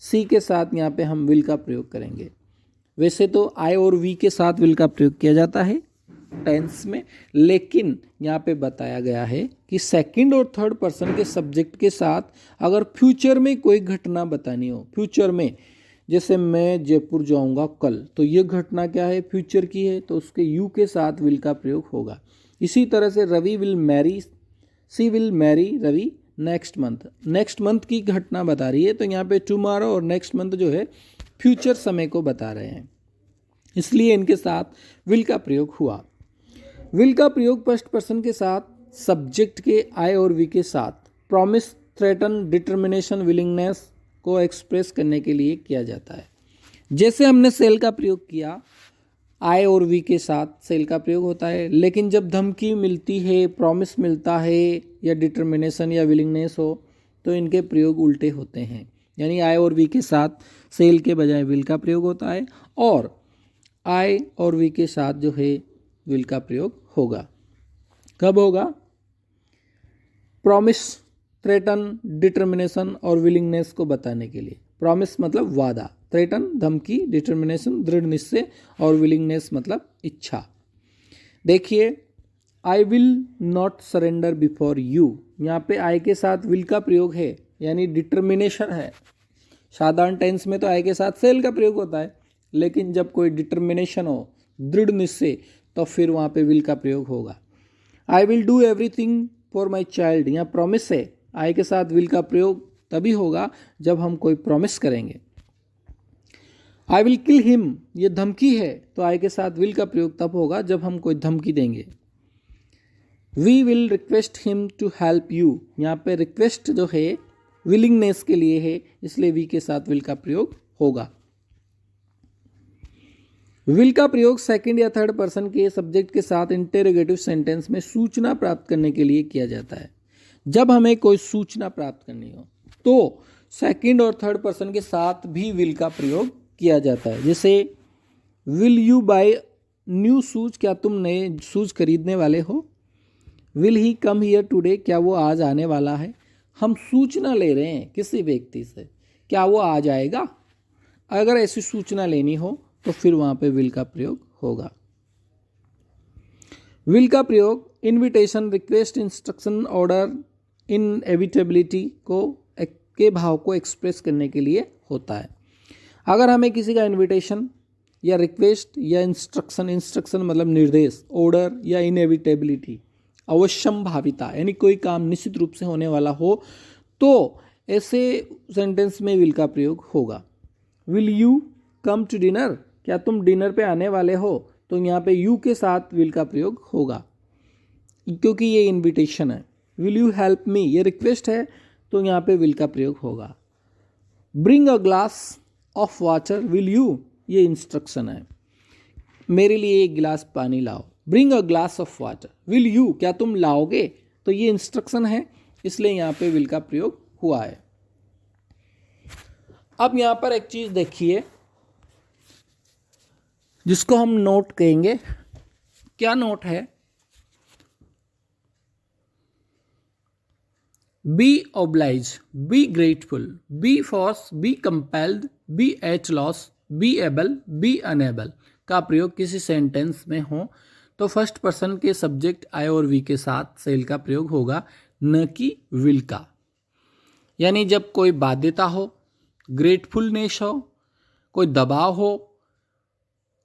A: she के साथ यहाँ पे हम विल का प्रयोग करेंगे। वैसे तो आई और वी के साथ विल का प्रयोग किया जाता है टेंस में, लेकिन यहाँ पे बताया गया है कि सेकंड और थर्ड पर्सन के सब्जेक्ट के साथ अगर फ्यूचर में कोई घटना बतानी हो, फ्यूचर में जैसे मैं जयपुर जाऊंगा कल, तो ये घटना क्या है, फ्यूचर की है, तो उसके यू के साथ विल का प्रयोग होगा। इसी तरह से Ravi will marry, she will marry Ravi next month, next month की घटना बता रही है, तो यहाँ पे टुमारो और नेक्स्ट मंथ जो है फ्यूचर समय को बता रहे हैं, इसलिए इनके साथ विल का प्रयोग हुआ। विल का प्रयोग फर्स्ट पर्सन के साथ सब्जेक्ट के आई और वी के साथ प्रॉमिस, थ्रेटन, डिटर्मिनेशन, विलिंगनेस को एक्सप्रेस करने के लिए किया जाता है। जैसे हमने सेल का प्रयोग किया, आई और वी के साथ सेल का प्रयोग होता है, लेकिन जब धमकी मिलती है, प्रॉमिस मिलता है या डिटर्मिनेशन या विलिंगनेस हो, तो इनके प्रयोग उल्टे होते हैं। यानी आई और वी के साथ सेल के बजाय विल का प्रयोग होता है, और आई और वी के साथ जो है विल का प्रयोग होगा। कब होगा? प्रॉमिस, थ्रेटन, डिटर्मिनेशन और विलिंगनेस को बताने के लिए। प्रॉमिस मतलब वादा, थ्रेटन धमकी, डिटर्मिनेशन दृढ़ निश्चय, और विलिंगनेस मतलब इच्छा। देखिए, I will not surrender before you, यहाँ पे आई के साथ विल का प्रयोग है, यानी डिटर्मिनेशन है। साधारण टेंस में तो आई के साथ सेल का प्रयोग होता है, लेकिन जब कोई डिटर्मिनेशन हो, दृढ़ निश्चय, तो फिर वहाँ पे विल का प्रयोग होगा। I will do everything for my child, यहाँ प्रॉमिस है, आई के साथ विल का प्रयोग तभी होगा जब हम कोई प्रॉमिस करेंगे। आई विल किल हिम, ये धमकी है, तो आई के साथ विल का प्रयोग तब होगा जब हम कोई धमकी देंगे। We will request him to help you, यहाँ पे रिक्वेस्ट जो है विलिंगनेस के लिए है, इसलिए वी के साथ विल का प्रयोग होगा। विल का प्रयोग सेकंड या थर्ड पर्सन के सब्जेक्ट के साथ इंटेरोगेटिव सेंटेंस में सूचना प्राप्त करने के लिए किया जाता है। जब हमें कोई सूचना प्राप्त करनी हो, तो सेकंड और थर्ड पर्सन के साथ भी विल का प्रयोग किया जाता है। जैसे will you buy new shoes, क्या तुम नए शूज खरीदने वाले हो? Will he come here today, क्या वो आज आने वाला है? हम सूचना ले रहे हैं किसी व्यक्ति से, क्या वो आ जाएगा? अगर ऐसी सूचना लेनी हो तो फिर वहाँ पे विल का प्रयोग होगा। विल का प्रयोग invitation, request, instruction, order, inevitability के भाव को एक्सप्रेस करने के लिए होता है। अगर हमें किसी का इनविटेशन या रिक्वेस्ट या इंस्ट्रक्शन मतलब निर्देश, ऑर्डर या इनएविटेबिलिटी, अवश्यम भाविता, यानी कोई काम निश्चित रूप से होने वाला हो, तो ऐसे सेंटेंस में विल का प्रयोग होगा। Will you come to dinner, क्या तुम डिनर पे आने वाले हो? तो यहाँ पे यू के साथ विल का प्रयोग होगा, क्योंकि ये इनविटेशन है। विल यू हेल्प मी, ये रिक्वेस्ट है, तो यहाँ पे विल का प्रयोग होगा। Bring a glass of water will you, ये इंस्ट्रक्शन है, मेरे लिए एक गिलास पानी लाओ। Bring a glass of water will you, क्या तुम लाओगे? तो ये इंस्ट्रक्शन है, इसलिए यहाँ पे विल का प्रयोग हुआ है। अब यहाँ पर एक चीज देखिए जिसको हम नोट कहेंगे। क्या नोट है? Be oblige, be grateful, be force, be compelled, be at loss, be able, be unable का प्रयोग किसी सेंटेंस में हो तो फर्स्ट पर्सन के सब्जेक्ट आई और वी के साथ सेल का प्रयोग होगा, न कि विल का। यानी जब कोई बाध्यता हो, ग्रेटफुलनेस हो, कोई दबाव हो,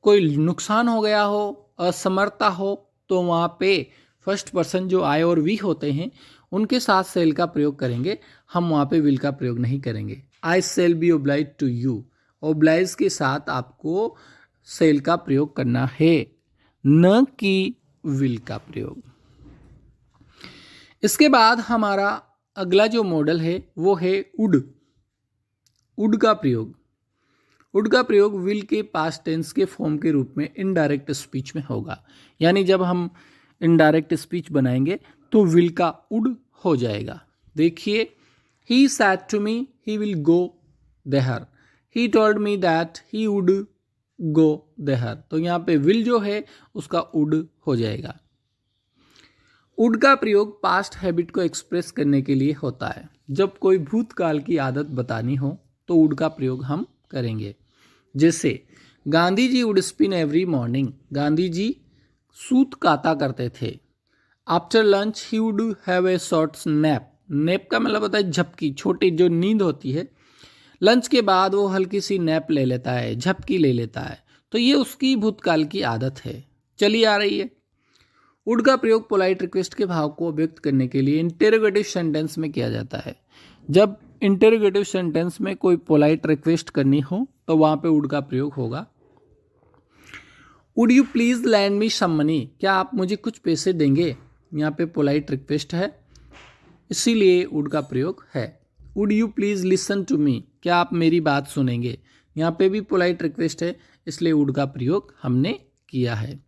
A: कोई नुकसान हो गया हो, असमर्थता हो, तो वहाँ पे फर्स्ट पर्सन जो आई और वी होते हैं उनके साथ सेल का प्रयोग करेंगे, हम वहाँ पे विल का प्रयोग नहीं करेंगे। I shall be oblige to you, oblige के साथ आपको सेल का प्रयोग करना है, न कि विल का प्रयोग। इसके बाद हमारा अगला जो मॉडल है वो है वुड। वुड का प्रयोग, वुड का प्रयोग विल के पास्ट टेंस के फॉर्म के रूप में इनडायरेक्ट स्पीच में होगा। यानी जब हम इनडायरेक्ट स्पीच बनाएंगे तो विल का वुड हो जाएगा। देखिए, he said to me he will go there, he told me that he would go there. तो यहाँ पे विल जो है उसका वुड हो जाएगा। वुड का प्रयोग पास्ट हैबिट को एक्सप्रेस करने के लिए होता है। जब कोई भूतकाल की आदत बतानी हो तो वुड का प्रयोग हम करेंगे। जैसे Gandhi ji would spin every morning, Gandhi ji सूत काता करते थे। After lunch he would have a short nap, nap का मतलब होता है झपकी, छोटी जो नींद होती है। लंच के बाद वो हल्की सी नैप ले लेता है, झपकी ले लेता है। तो ये उसकी भूतकाल की आदत है, चली आ रही है। वुड का प्रयोग पोलाइट रिक्वेस्ट के भाव को व्यक्त करने के लिए इंटेरोगेटिव सेंटेंस में किया जाता है। जब इंटेरोगेटिव सेंटेंस में कोई पोलाइट रिक्वेस्ट करनी हो तो वहाँ पे वुड का प्रयोग होगा। Would you please lend me some money, क्या आप मुझे कुछ पैसे देंगे। यहाँ पे पोलाइट रिक्वेस्ट है, इसीलिए वुड का प्रयोग है। Would you please listen to me, क्या आप मेरी बात सुनेंगे। यहाँ पे भी पोलाइट रिक्वेस्ट है, इसलिए वुड का प्रयोग हमने किया है।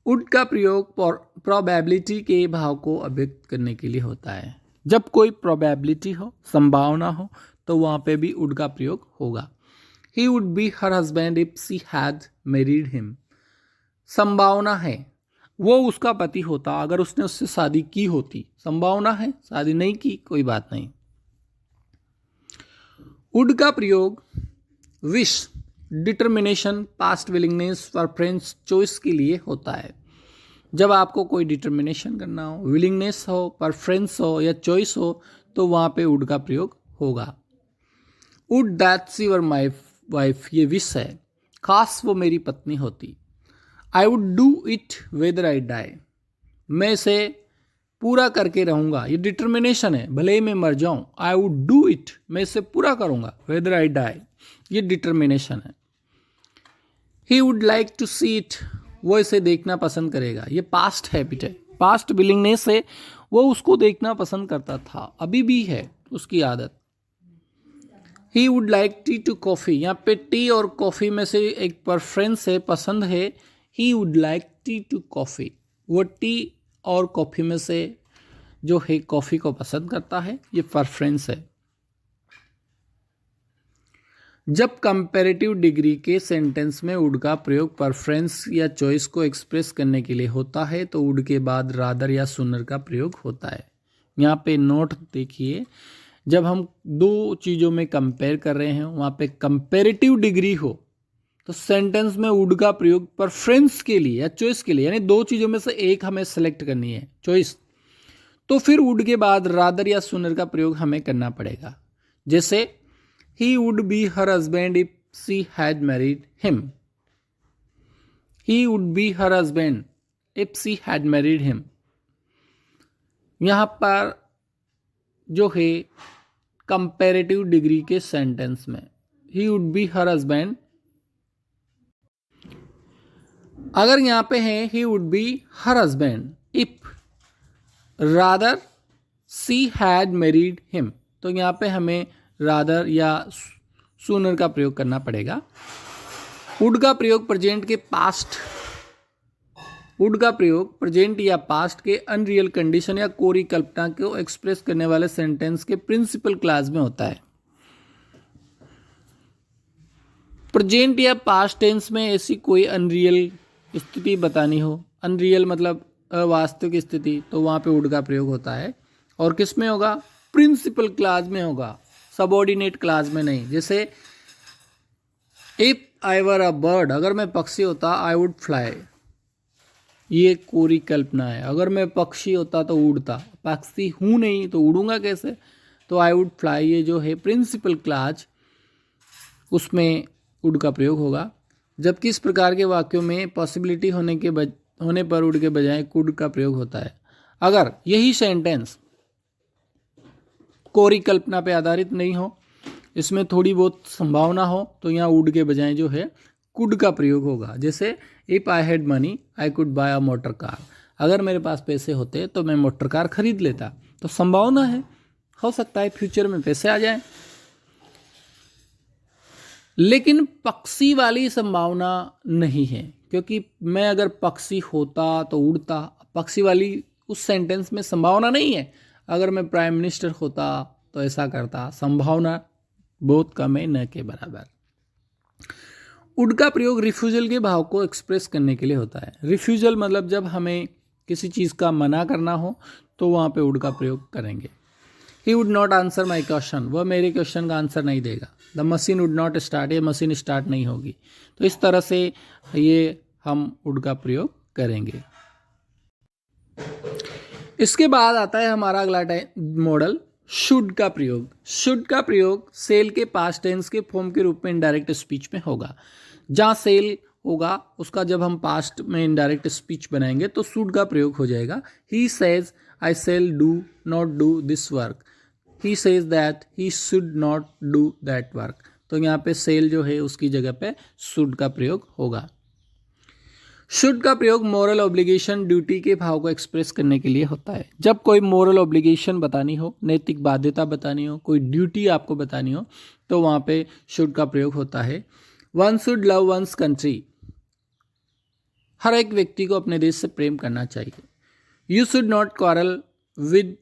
A: वुड का प्रयोग प्रोबेबिलिटी के भाव को अभिव्यक्त करने के लिए होता है। जब कोई प्रोबेबिलिटी हो, संभावना हो, तो वहाँ पे भी वुड का प्रयोग होगा। He would be her husband if she had married him, संभावना है वो उसका पति होता अगर उसने उससे शादी की होती। संभावना है, शादी नहीं की, कोई बात नहीं। वुड का प्रयोग wish, determination, past willingness, preference, choice के लिए होता है। जब आपको कोई डिटर्मिनेशन करना हो, विलिंगनेस हो, प्रेफरेंस हो या चॉइस हो, तो वहाँ पे वुड का प्रयोग होगा। Would that she were my wife, ये विश है, खास वो मेरी पत्नी होती। I would do it whether I die, मैं इसे पूरा करके रहूँगा, ये डिटर्मिनेशन है, भले ही मैं मर जाऊँ। आई वुड डू इट, मैं इसे पूरा करूँगा, वेदर आई डाई, ये डिटर्मिनेशन है। He would like to see it, वो इसे देखना पसंद करेगा, ये पास्ट हैबिट है, पास्ट विलिंगनेस है, वो उसको देखना पसंद करता था, अभी भी है उसकी आदत। He would like tea to coffee, यहाँ पे टी और कॉफ़ी में से एक प्रेफरेंस है, पसंद है। He would like tea to coffee, वो टी और कॉफ़ी में से जो है कॉफ़ी को पसंद करता है, ये प्रेफरेंस है। जब कंपैरेटिव डिग्री के सेंटेंस में वुड का प्रयोग प्रेफरेंस या चॉइस को एक्सप्रेस करने के लिए होता है तो वुड के बाद रादर या सुनर का प्रयोग होता है। यहाँ पे नोट देखिए, जब हम दो चीज़ों में कंपेयर कर रहे हैं, वहाँ पे कंपैरेटिव डिग्री हो तो सेंटेंस में वुड का प्रयोग प्रेफरेंस के लिए या चॉइस के लिए, यानी दो चीज़ों में से एक हमें सेलेक्ट करनी है, चॉइस, तो फिर वुड के बाद रादर या सुनर का प्रयोग हमें करना पड़ेगा। जैसे he would be her husband if she had married him, he would be her husband if she had married him। यहाँ पर जो है कंपैरेटिव डिग्री के सेंटेंस में he would be her husband, अगर यहाँ पे है he would be her husband if rather she had married him, तो यहाँ पे हमें रादर या सूनर का प्रयोग करना पड़ेगा। वुड का प्रयोग प्रेजेंट के पास्ट, वुड का प्रयोग प्रेजेंट या पास्ट के अनरियल कंडीशन या कोरी कल्पना को एक्सप्रेस करने वाले सेंटेंस के प्रिंसिपल क्लास में होता है। प्रेजेंट या पास्ट टेंस में ऐसी कोई अनरियल स्थिति बतानी हो, अनरियल मतलब अवास्तविक स्थिति, तो वहाँ पे वुड का प्रयोग होता है। और किस में होगा, प्रिंसिपल क्लास में होगा, सबऑर्डिनेट क्लास में नहीं। जैसे if I were a bird, अगर मैं पक्षी होता आई वुड फ्लाई, ये कोरी कल्पना है। अगर मैं पक्षी होता तो उड़ता, पक्षी हूँ नहीं तो उड़ूंगा कैसे, तो आई वुड फ्लाई, ये जो है प्रिंसिपल क्लास, उसमें वुड का प्रयोग होगा। जबकि इस प्रकार के वाक्यों में पॉसिबिलिटी होने पर वुड के बजाय कुड का प्रयोग होता है। अगर यही सेंटेंस कोरी कल्पना पे आधारित नहीं हो, इसमें थोड़ी बहुत संभावना हो, तो यहाँ वुड के बजाय जो है कुड का प्रयोग होगा। जैसे if I had money I could bye a motor car, अगर मेरे पास पैसे होते तो मैं मोटर कार खरीद लेता, तो संभावना है हो सकता है फ्यूचर में पैसे आ जाएं, लेकिन पक्षी वाली संभावना नहीं है, क्योंकि मैं अगर पक्षी होता तो उड़ता, पक्षी वाली उस सेंटेंस में संभावना नहीं है। अगर मैं प्राइम मिनिस्टर होता तो ऐसा करता, संभावना बहुत कम है, न के बराबर। वुड का प्रयोग रिफ्यूजल के भाव को एक्सप्रेस करने के लिए होता है। रिफ्यूजल मतलब जब हमें किसी चीज़ का मना करना हो तो वहाँ पे वुड का प्रयोग करेंगे। He would not answer my question, वह मेरे क्वेश्चन का आंसर नहीं देगा। The machine would not start, ये मशीन स्टार्ट नहीं होगी। तो इस तरह से ये हम वुड का प्रयोग करेंगे। इसके बाद आता है हमारा अगला मॉडल शुड का प्रयोग। शुड का प्रयोग सेल के पास्ट टेंस के फॉर्म के रूप में इनडायरेक्ट स्पीच में होगा। जहाँ सेल होगा उसका जब हम पास्ट में इनडायरेक्ट स्पीच बनाएंगे तो शुड का प्रयोग हो जाएगा। He says I shall do not do this work, he says that he should not do that work. तो यहाँ पे सेल जो है उसकी जगह पे शुड का प्रयोग होगा। शुड का प्रयोग मोरल ऑब्लिगेशन, ड्यूटी के भाव को एक्सप्रेस करने के लिए होता है। जब कोई मोरल ऑब्लिगेशन बतानी हो, नैतिक बाध्यता बतानी हो, कोई ड्यूटी आपको बतानी हो, तो वहाँ पे शुड का प्रयोग होता है। One should love one's country, हर एक व्यक्ति को अपने देश से प्रेम करना चाहिए। You should not quarrel with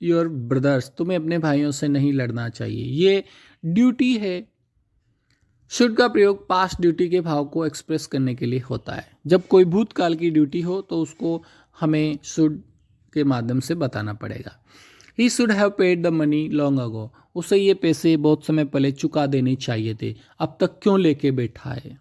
A: your brothers, तुम्हें अपने भाइयों से नहीं लड़ना चाहिए, ये ड्यूटी है। शुड का प्रयोग पास्ट ड्यूटी के भाव को एक्सप्रेस करने के लिए होता है। जब कोई भूतकाल की ड्यूटी हो तो उसको हमें शुड के माध्यम से बताना पड़ेगा। He should have paid the money long ago, उसे ये पैसे बहुत समय पहले चुका देने चाहिए थे, अब तक क्यों लेके बैठा है।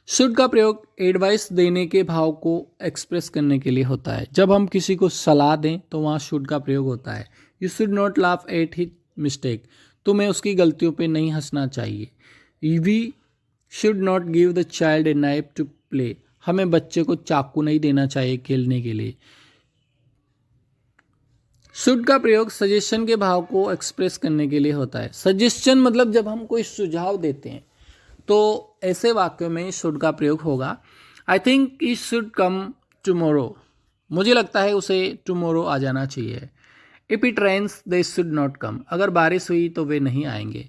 A: शुड का प्रयोग एडवाइस देने के भाव को एक्सप्रेस करने के लिए होता है। जब हम किसी को सलाह दें तो वहाँ शुड का प्रयोग होता है। You should not laugh at his mistake, तुम्हें उसकी गलतियों पे नहीं हंसना चाहिए। We should not give the child a knife to play, हमें बच्चे को चाकू नहीं देना चाहिए खेलने के लिए। शुड का प्रयोग सजेशन के भाव को एक्सप्रेस करने के लिए होता है। सजेशन मतलब जब हम कोई सुझाव देते हैं तो ऐसे वाक्यों में शुड का प्रयोग होगा। I think it should come tomorrow, मुझे लगता है उसे टुमारो आ जाना चाहिए। If it rains they should not come, अगर बारिश हुई तो वे नहीं आएंगे।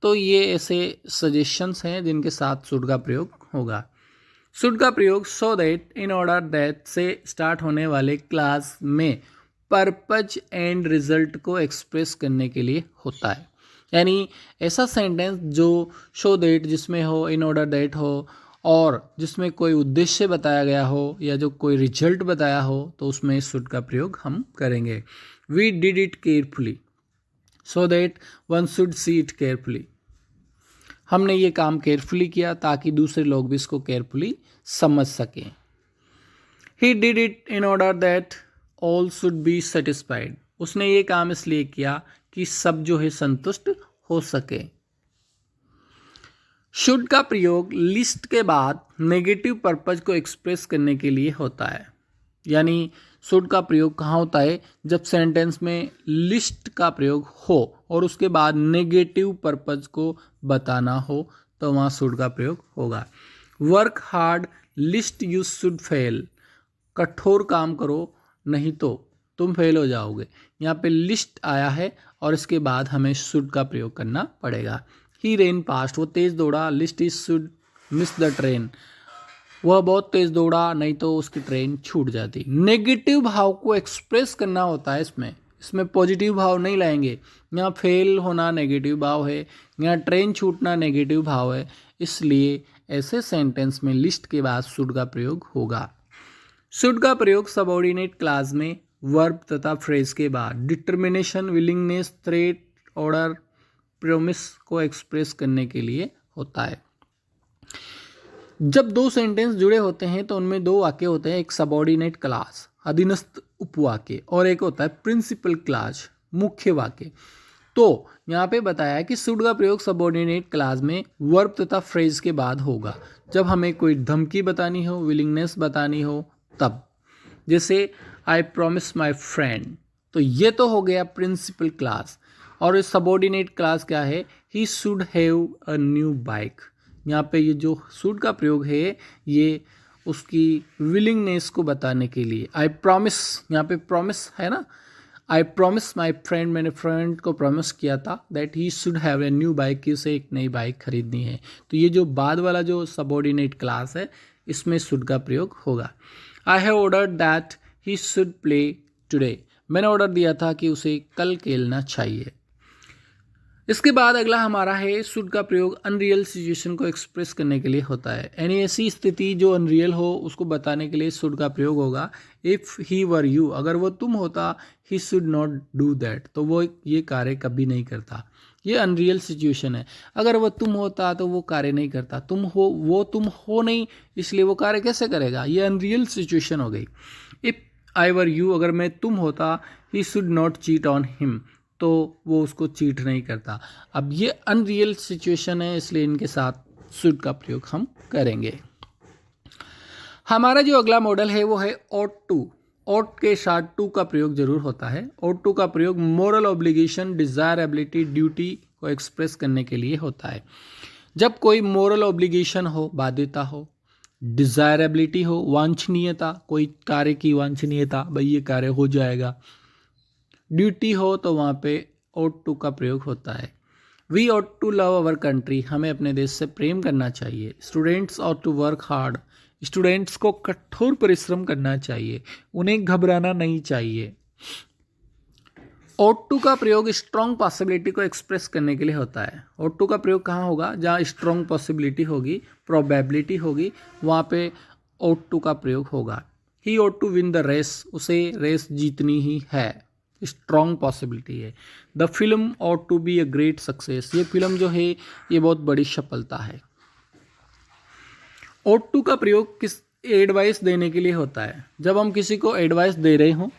A: तो ये ऐसे सजेशंस हैं जिनके साथ शुड का प्रयोग होगा। शुड का प्रयोग so that, in order that से स्टार्ट होने वाले क्लास में पर्पज एंड रिजल्ट को एक्सप्रेस करने के लिए होता है। यानी ऐसा सेंटेंस जो शो दैट जिसमें हो, इन ऑर्डर दैट हो, और जिसमें कोई उद्देश्य बताया गया हो या जो कोई रिजल्ट बताया हो, तो उसमें शुड का प्रयोग हम करेंगे। We did it carefully so that one should see it carefully, हमने ये काम केयरफुली किया ताकि दूसरे लोग भी इसको केयरफुली समझ सकें। He did it in order that all should be satisfied, उसने ये काम इसलिए किया कि सब जो है संतुष्ट हो सके। शुड का प्रयोग लिस्ट के बाद नेगेटिव पर्पज को एक्सप्रेस करने के लिए होता है। यानी शुड का प्रयोग कहाँ होता है? जब सेंटेंस में लिस्ट का प्रयोग हो और उसके बाद नेगेटिव पर्पज को बताना हो तो वहाँ शुड का प्रयोग होगा। Work hard list you should fail, कठोर काम करो नहीं तो तुम फेल हो जाओगे। यहाँ पे लिस्ट आया है और इसके बाद हमें शुड का प्रयोग करना पड़ेगा। ही रेन पास्ट, वो तेज़ दौड़ा, list is should miss the train, वह बहुत तेज़ दौड़ा नहीं तो उसकी ट्रेन छूट जाती। नेगेटिव भाव को एक्सप्रेस करना होता है इसमें पॉजिटिव भाव नहीं लाएंगे। यहाँ फेल होना नेगेटिव भाव है, यहाँ ट्रेन छूटना नेगेटिव भाव है, इसलिए ऐसे सेंटेंस में लिस्ट के बाद शुड का प्रयोग होगा। शुड का प्रयोग सबऑर्डिनेट क्लास में वर्ब तथा फ्रेज के बाद determination, willingness, threat, order, promise को एक्सप्रेस करने के लिए होता है। जब दो सेंटेंस जुड़े होते हैं तो उनमें दो वाक्य होते हैं, एक सबऑर्डिनेट क्लास अधीनस्थ उपवाक्य और एक होता है प्रिंसिपल क्लास मुख्य वाक्य। तो यहाँ पे बताया है कि शुड का प्रयोग सबऑर्डिनेट क्लास में वर्ब तथा फ्रेज के बाद होगा जब हमें कोई धमकी बतानी हो, विलिंगनेस बतानी हो तब। जैसे आई प्रॉमिस माई फ्रेंड, तो ये तो हो गया प्रिंसिपल क्लास। और सबऑर्डिनेट क्लास क्या है? He should have a new bike. यहाँ पे ये जो शुड का प्रयोग है ये उसकी विलिंगनेस को बताने के लिए। आई प्रॉमिस, यहाँ पे प्रॉमिस है ना, आई प्रॉमिस माई फ्रेंड, मैंने फ्रेंड को प्रॉमिस किया था that he should have a new bike, कि उसे एक नई बाइक खरीदनी है। तो ये जो बाद वाला जो सबऑर्डिनेट क्लास है इसमें शुड का प्रयोग होगा। I have ordered that he should play today, मैंने ऑर्डर दिया था कि उसे कल खेलना चाहिए। इसके बाद अगला हमारा है शुड का प्रयोग अनरियल सिचुएशन को एक्सप्रेस करने के लिए होता है, यानी ऐसी स्थिति जो अनरियल हो उसको बताने के लिए शुड का प्रयोग होगा। इफ़ ही वर यू, अगर वो तुम होता, he should not do that, तो वो ये कार्य कभी नहीं करता। ये अनरियल सिचुएशन है, अगर वो तुम होता तो वो कार्य नहीं करता, तुम हो, वो तुम हो नहीं, इसलिए वो कार्य कैसे करेगा, ये अनरियल सिचुएशन हो गई। इफ़ आई वर यू, अगर मैं तुम होता, he should not cheat on him, तो वो उसको चीट नहीं करता। अब ये अनरियल सिचुएशन है, इसलिए इनके साथ शुड का प्रयोग हम करेंगे। हमारा जो अगला मॉडल है वो है ऑट टू। ऑट के साथ टू का प्रयोग जरूर होता है। ऑट टू का प्रयोग मोरल ऑब्लिगेशन, डिजायरेबिलिटी, ड्यूटी को एक्सप्रेस करने के लिए होता है। जब कोई मोरल ऑब्लिगेशन हो, बाध्यता हो, डिजायरेबिलिटी हो, वांछनीयता, कोई कार्य की वांछनीयता, भाई ये कार्य हो जाएगा, ड्यूटी हो, तो वहाँ पे ought to का प्रयोग होता है। We ought to love our country, हमें अपने देश से प्रेम करना चाहिए। Students ought to work hard, स्टूडेंट्स को कठोर परिश्रम करना चाहिए, उन्हें घबराना नहीं चाहिए। ought to का प्रयोग स्ट्रॉन्ग पॉसिबिलिटी को एक्सप्रेस करने के लिए होता है। ought to का प्रयोग कहाँ होगा, जहाँ स्ट्रॉन्ग पॉसिबिलिटी होगी, प्रोबेबिलिटी होगी, वहाँ पे ought to का प्रयोग होगा। He ought to win the race, उसे रेस जीतनी ही है, स्ट्रॉन्ग पॉसिबिलिटी है। The film ought to be a great success, ये फिल्म जो है ये बहुत बड़ी सफलता है। ought to का प्रयोग किस एडवाइस देने के लिए होता है, जब हम किसी को एडवाइस दे रहे हों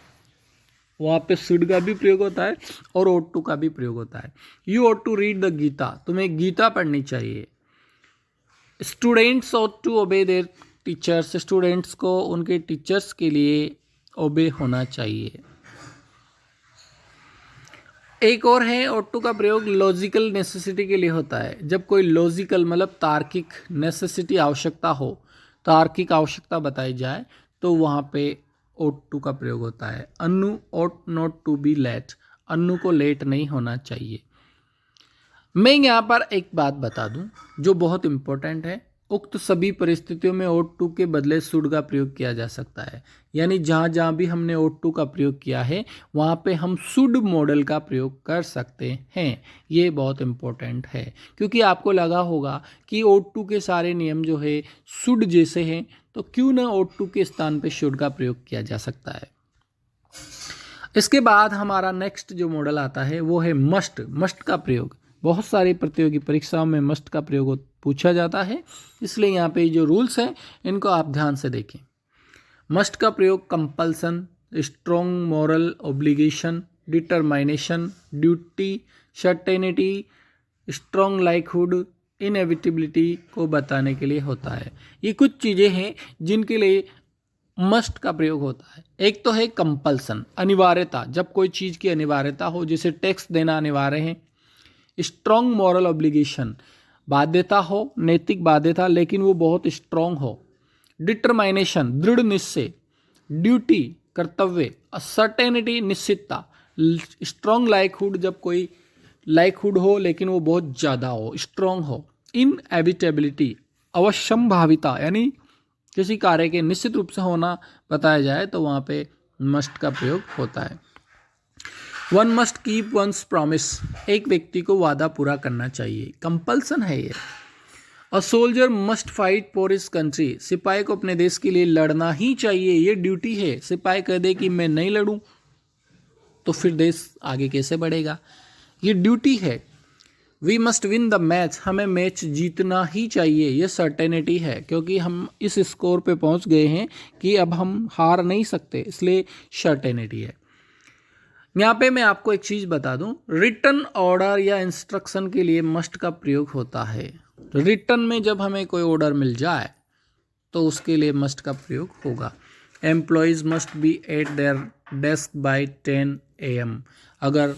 A: वहाँ पे शुड का भी प्रयोग होता है और ought to का भी प्रयोग होता है। You ought to read the Gita, तुम्हें गीता पढ़नी चाहिए। Students ought to obey their teachers, students को उनके टीचर्स के लिए ओबे होना चाहिए। एक और है ought to का प्रयोग लॉजिकल नेसेसिटी के लिए होता है। जब कोई लॉजिकल मतलब तार्किक नेसेसिटी आवश्यकता हो, तार्किक आवश्यकता बताई जाए, तो वहाँ पे ought to का प्रयोग होता है। Annu ought not to be late, Annu को लेट नहीं होना चाहिए। मैं यहाँ पर एक बात बता दूं जो बहुत इंपॉर्टेंट है, उक्त सभी परिस्थितियों में ought to के बदले should का प्रयोग किया जा सकता है। यानी जहाँ जहाँ भी हमने ought to का प्रयोग किया है वहाँ पे हम should मॉडल का प्रयोग कर सकते हैं। ये बहुत इंपॉर्टेंट है, क्योंकि आपको लगा होगा कि ought to के सारे नियम जो है should जैसे हैं, तो क्यों ना ought to के स्थान पे should का प्रयोग किया जा सकता है। इसके बाद हमारा नेक्स्ट जो मॉडल आता है वो है मस्ट। मस्ट का प्रयोग बहुत सारी प्रतियोगी परीक्षाओं में मस्ट का प्रयोग पूछा जाता है, इसलिए यहाँ पे जो रूल्स हैं इनको आप ध्यान से देखें। मस्ट का प्रयोग compulsion, strong moral obligation, determination, duty, certainty, strong likelihood, inevitability को बताने के लिए होता है। ये कुछ चीज़ें हैं जिनके लिए मस्ट का प्रयोग होता है। एक तो है कंपल्सन, अनिवार्यता, जब कोई चीज़ की अनिवार्यता हो, जैसे टैक्स देना अनिवार्य है। स्ट्रॉन्ग मॉरल ऑब्लिगेशन, बाध्यता हो, नैतिक बाध्यता, लेकिन वो बहुत स्ट्रॉन्ग हो। डिटरमाइनेशन, दृढ़ निश्चय। ड्यूटी, कर्तव्य। सर्टेनिटी, निश्चितता। स्ट्रॉन्ग लाइकहुड, जब कोई लाइकहुड हो लेकिन वो बहुत ज़्यादा हो, स्ट्रॉन्ग हो। इनएविटेबिलिटी, अवश्यंभाविता, यानी किसी कार्य के निश्चित रूप से होना बताया जाए तो वहाँ पे मस्ट का प्रयोग होता है। One must keep once promise, एक व्यक्ति को वादा पूरा करना चाहिए, कंपल्सन है ये। A soldier must fight for his country, सिपाही को अपने देश के लिए लड़ना ही चाहिए, ये ड्यूटी है। सिपाही कह दे कि मैं नहीं लड़ूं तो फिर देश आगे कैसे बढ़ेगा, ये ड्यूटी है। We must win the match, हमें मैच जीतना ही चाहिए, ये सर्टेनिटी है, क्योंकि हम इस स्कोर पे पहुंच गए हैं कि अब हम हार नहीं सकते, इसलिए सर्टेनिटी है। यहाँ पे मैं आपको एक चीज़ बता दूं, रिटन ऑर्डर या इंस्ट्रक्शन के लिए मस्ट का प्रयोग होता है। रिटन में जब हमें कोई ऑर्डर मिल जाए तो उसके लिए मस्ट का प्रयोग होगा। Employees must be at their desk by 10 AM, अगर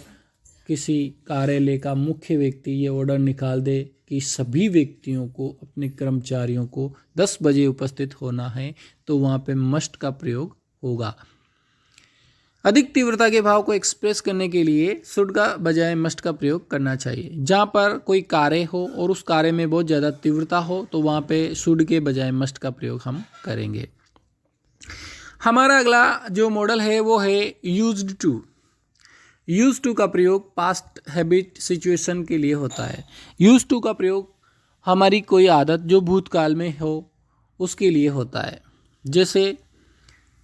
A: किसी कार्यालय का मुख्य व्यक्ति ये ऑर्डर निकाल दे कि सभी व्यक्तियों को, अपने कर्मचारियों को 10 बजे उपस्थित होना है, तो वहाँ पे मस्ट का प्रयोग होगा। अधिक तीव्रता के भाव को एक्सप्रेस करने के लिए शुड का बजाय मस्ट का प्रयोग करना चाहिए। जहाँ पर कोई कार्य हो और उस कार्य में बहुत ज़्यादा तीव्रता हो तो वहाँ पे शुड के बजाय मस्ट का प्रयोग हम करेंगे। हमारा अगला जो मॉडल है वो है यूज्ड टू। यूज टू का प्रयोग पास्ट हैबिट सिचुएशन के लिए होता है। यूज टू का प्रयोग हमारी कोई आदत जो भूतकाल में हो उसके लिए होता है। जैसे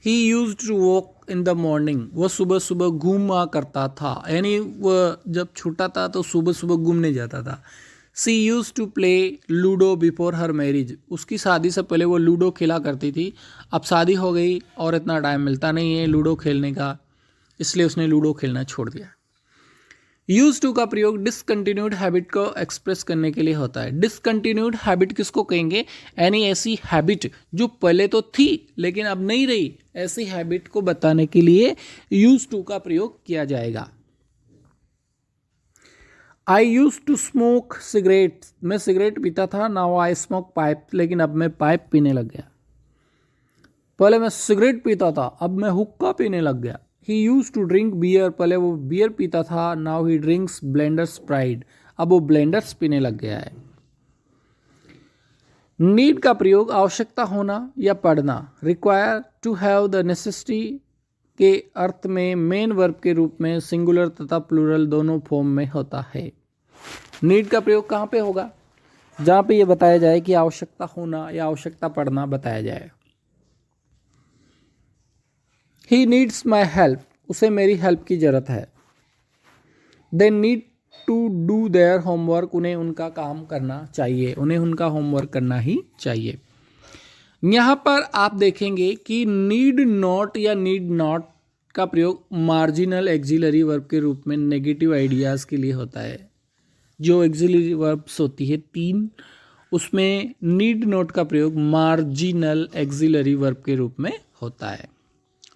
A: he used to walk in the morning, वह सुबह सुबह घूमा करता था, यानी वह जब छोटा था तो सुबह सुबह घूमने जाता था। She used to play ludo before her marriage, उसकी शादी से पहले वो लूडो खेला करती थी। अब शादी हो गई और इतना टाइम मिलता नहीं है लूडो खेलने का, इसलिए उसने लूडो खेलना छोड़ दिया। यूज टू का प्रयोग डिसकंटिन्यूड हैबिट को एक्सप्रेस करने के लिए होता है। डिसकंटिन्यूड हैबिट किसको कहेंगे? यानी ऐसी हैबिट जो पहले तो थी लेकिन अब नहीं रही, ऐसी हैबिट को बताने के लिए यूज टू का प्रयोग किया जाएगा। आई यूज टू स्मोक सिगरेट, मैं सिगरेट पीता था, नाउ आई स्मोक पाइप, लेकिन अब मैं पाइप पीने लग गया। पहले मैं सिगरेट पीता था, अब मैं हुक्का पीने लग गया। ही यूज टू ड्रिंक बियर, पहले वो बियर पीता था, now he drinks blender Sprite, अब वो ब्लेंडर्स पीने लग गया है। नीड का प्रयोग आवश्यकता होना या पढ़ना, require to have the necessity के अर्थ में मेन वर्ब के रूप में सिंगुलर तथा प्लूरल दोनों फॉर्म में होता है। नीड का प्रयोग कहाँ पे होगा? जहाँ पे ये बताया जाए कि आवश्यकता होना या आवश्यकता पढ़ना बताया जाए। ही नीड्स माई हेल्प, उसे मेरी हेल्प की जरूरत है। They need to do their homework, उन्हें उनका काम करना चाहिए, उन्हें उनका होमवर्क करना ही चाहिए। यहाँ पर आप देखेंगे कि नीड नॉट या नीड नॉट का प्रयोग मार्जिनल एक्सिलरी वर्ब के रूप में नेगेटिव आइडियाज़ के लिए होता है। जो एक्सिलरी वर्ब्स होती है 3, उसमें नीड नॉट का प्रयोग मार्जिनल एक्सिलरी वर्ब के रूप में होता है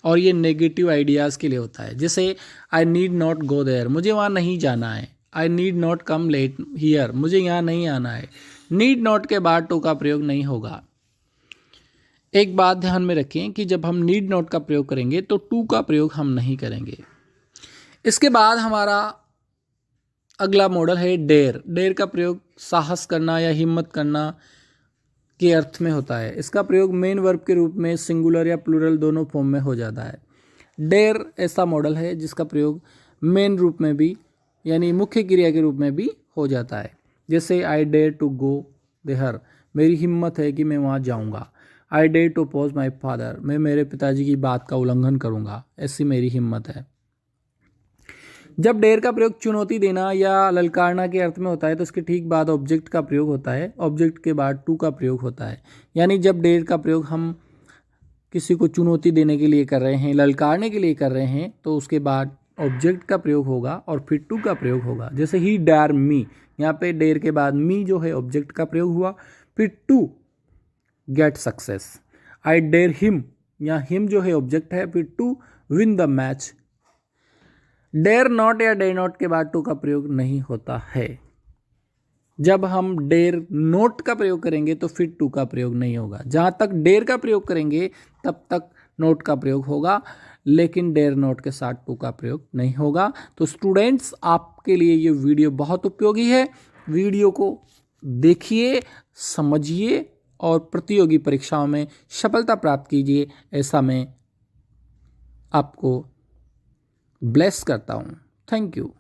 A: और ये नेगेटिव आइडियाज़ के लिए होता है। जैसे I need not go there, मुझे वहाँ नहीं जाना है। I need not come late here, मुझे यहाँ नहीं आना है। नीड नॉट के बाद टू का प्रयोग नहीं होगा। एक बात ध्यान में रखें कि जब हम नीड नॉट का प्रयोग करेंगे तो टू का प्रयोग हम नहीं करेंगे। इसके बाद हमारा अगला मॉडल है डेयर। डेयर का प्रयोग साहस करना या हिम्मत करना के अर्थ में होता है। इसका प्रयोग मेन वर्ब के रूप में सिंगुलर या प्लूरल दोनों फॉर्म में हो जाता है। डेयर ऐसा मॉडल है जिसका प्रयोग मेन रूप में भी यानी मुख्य क्रिया के रूप में भी हो जाता है। जैसे I dare to go there, मेरी हिम्मत है कि मैं वहाँ जाऊँगा। I dare to oppose my father, मैं मेरे पिताजी की बात का उल्लंघन करूँगा, ऐसी मेरी हिम्मत है। जब डेयर का प्रयोग चुनौती देना या ललकारना के अर्थ में होता है तो इसके ठीक बाद ऑब्जेक्ट का प्रयोग होता है। ऑब्जेक्ट के बाद टू का प्रयोग होता है। यानी जब डेयर का प्रयोग हम किसी को चुनौती देने के लिए कर रहे हैं, ललकारने के लिए कर रहे हैं, तो उसके बाद ऑब्जेक्ट का प्रयोग होगा और फिर टू का प्रयोग होगा। जैसे ही डेयर मी, यहाँ पे डेयर के बाद मी जो है ऑब्जेक्ट का प्रयोग हुआ, फिर to get success. I dare him, यहाँ हिम जो है ऑब्जेक्ट है, फिर to win the match. Dare not या डेयर नॉट के बाद टू का प्रयोग नहीं होता है। जब हम डेयर नोट का प्रयोग करेंगे तो फिर टू का प्रयोग नहीं होगा। जहाँ तक डेयर का प्रयोग करेंगे तब तक नोट का प्रयोग होगा, लेकिन डेयर नोट के साथ टू का प्रयोग नहीं होगा। तो स्टूडेंट्स, आपके लिए ये वीडियो बहुत उपयोगी है। वीडियो को देखिए, समझिए और प्रतियोगी परीक्षाओं में सफलता प्राप्त कीजिए, ऐसा मैं आपको ब्लेस करता हूँ। Thank you.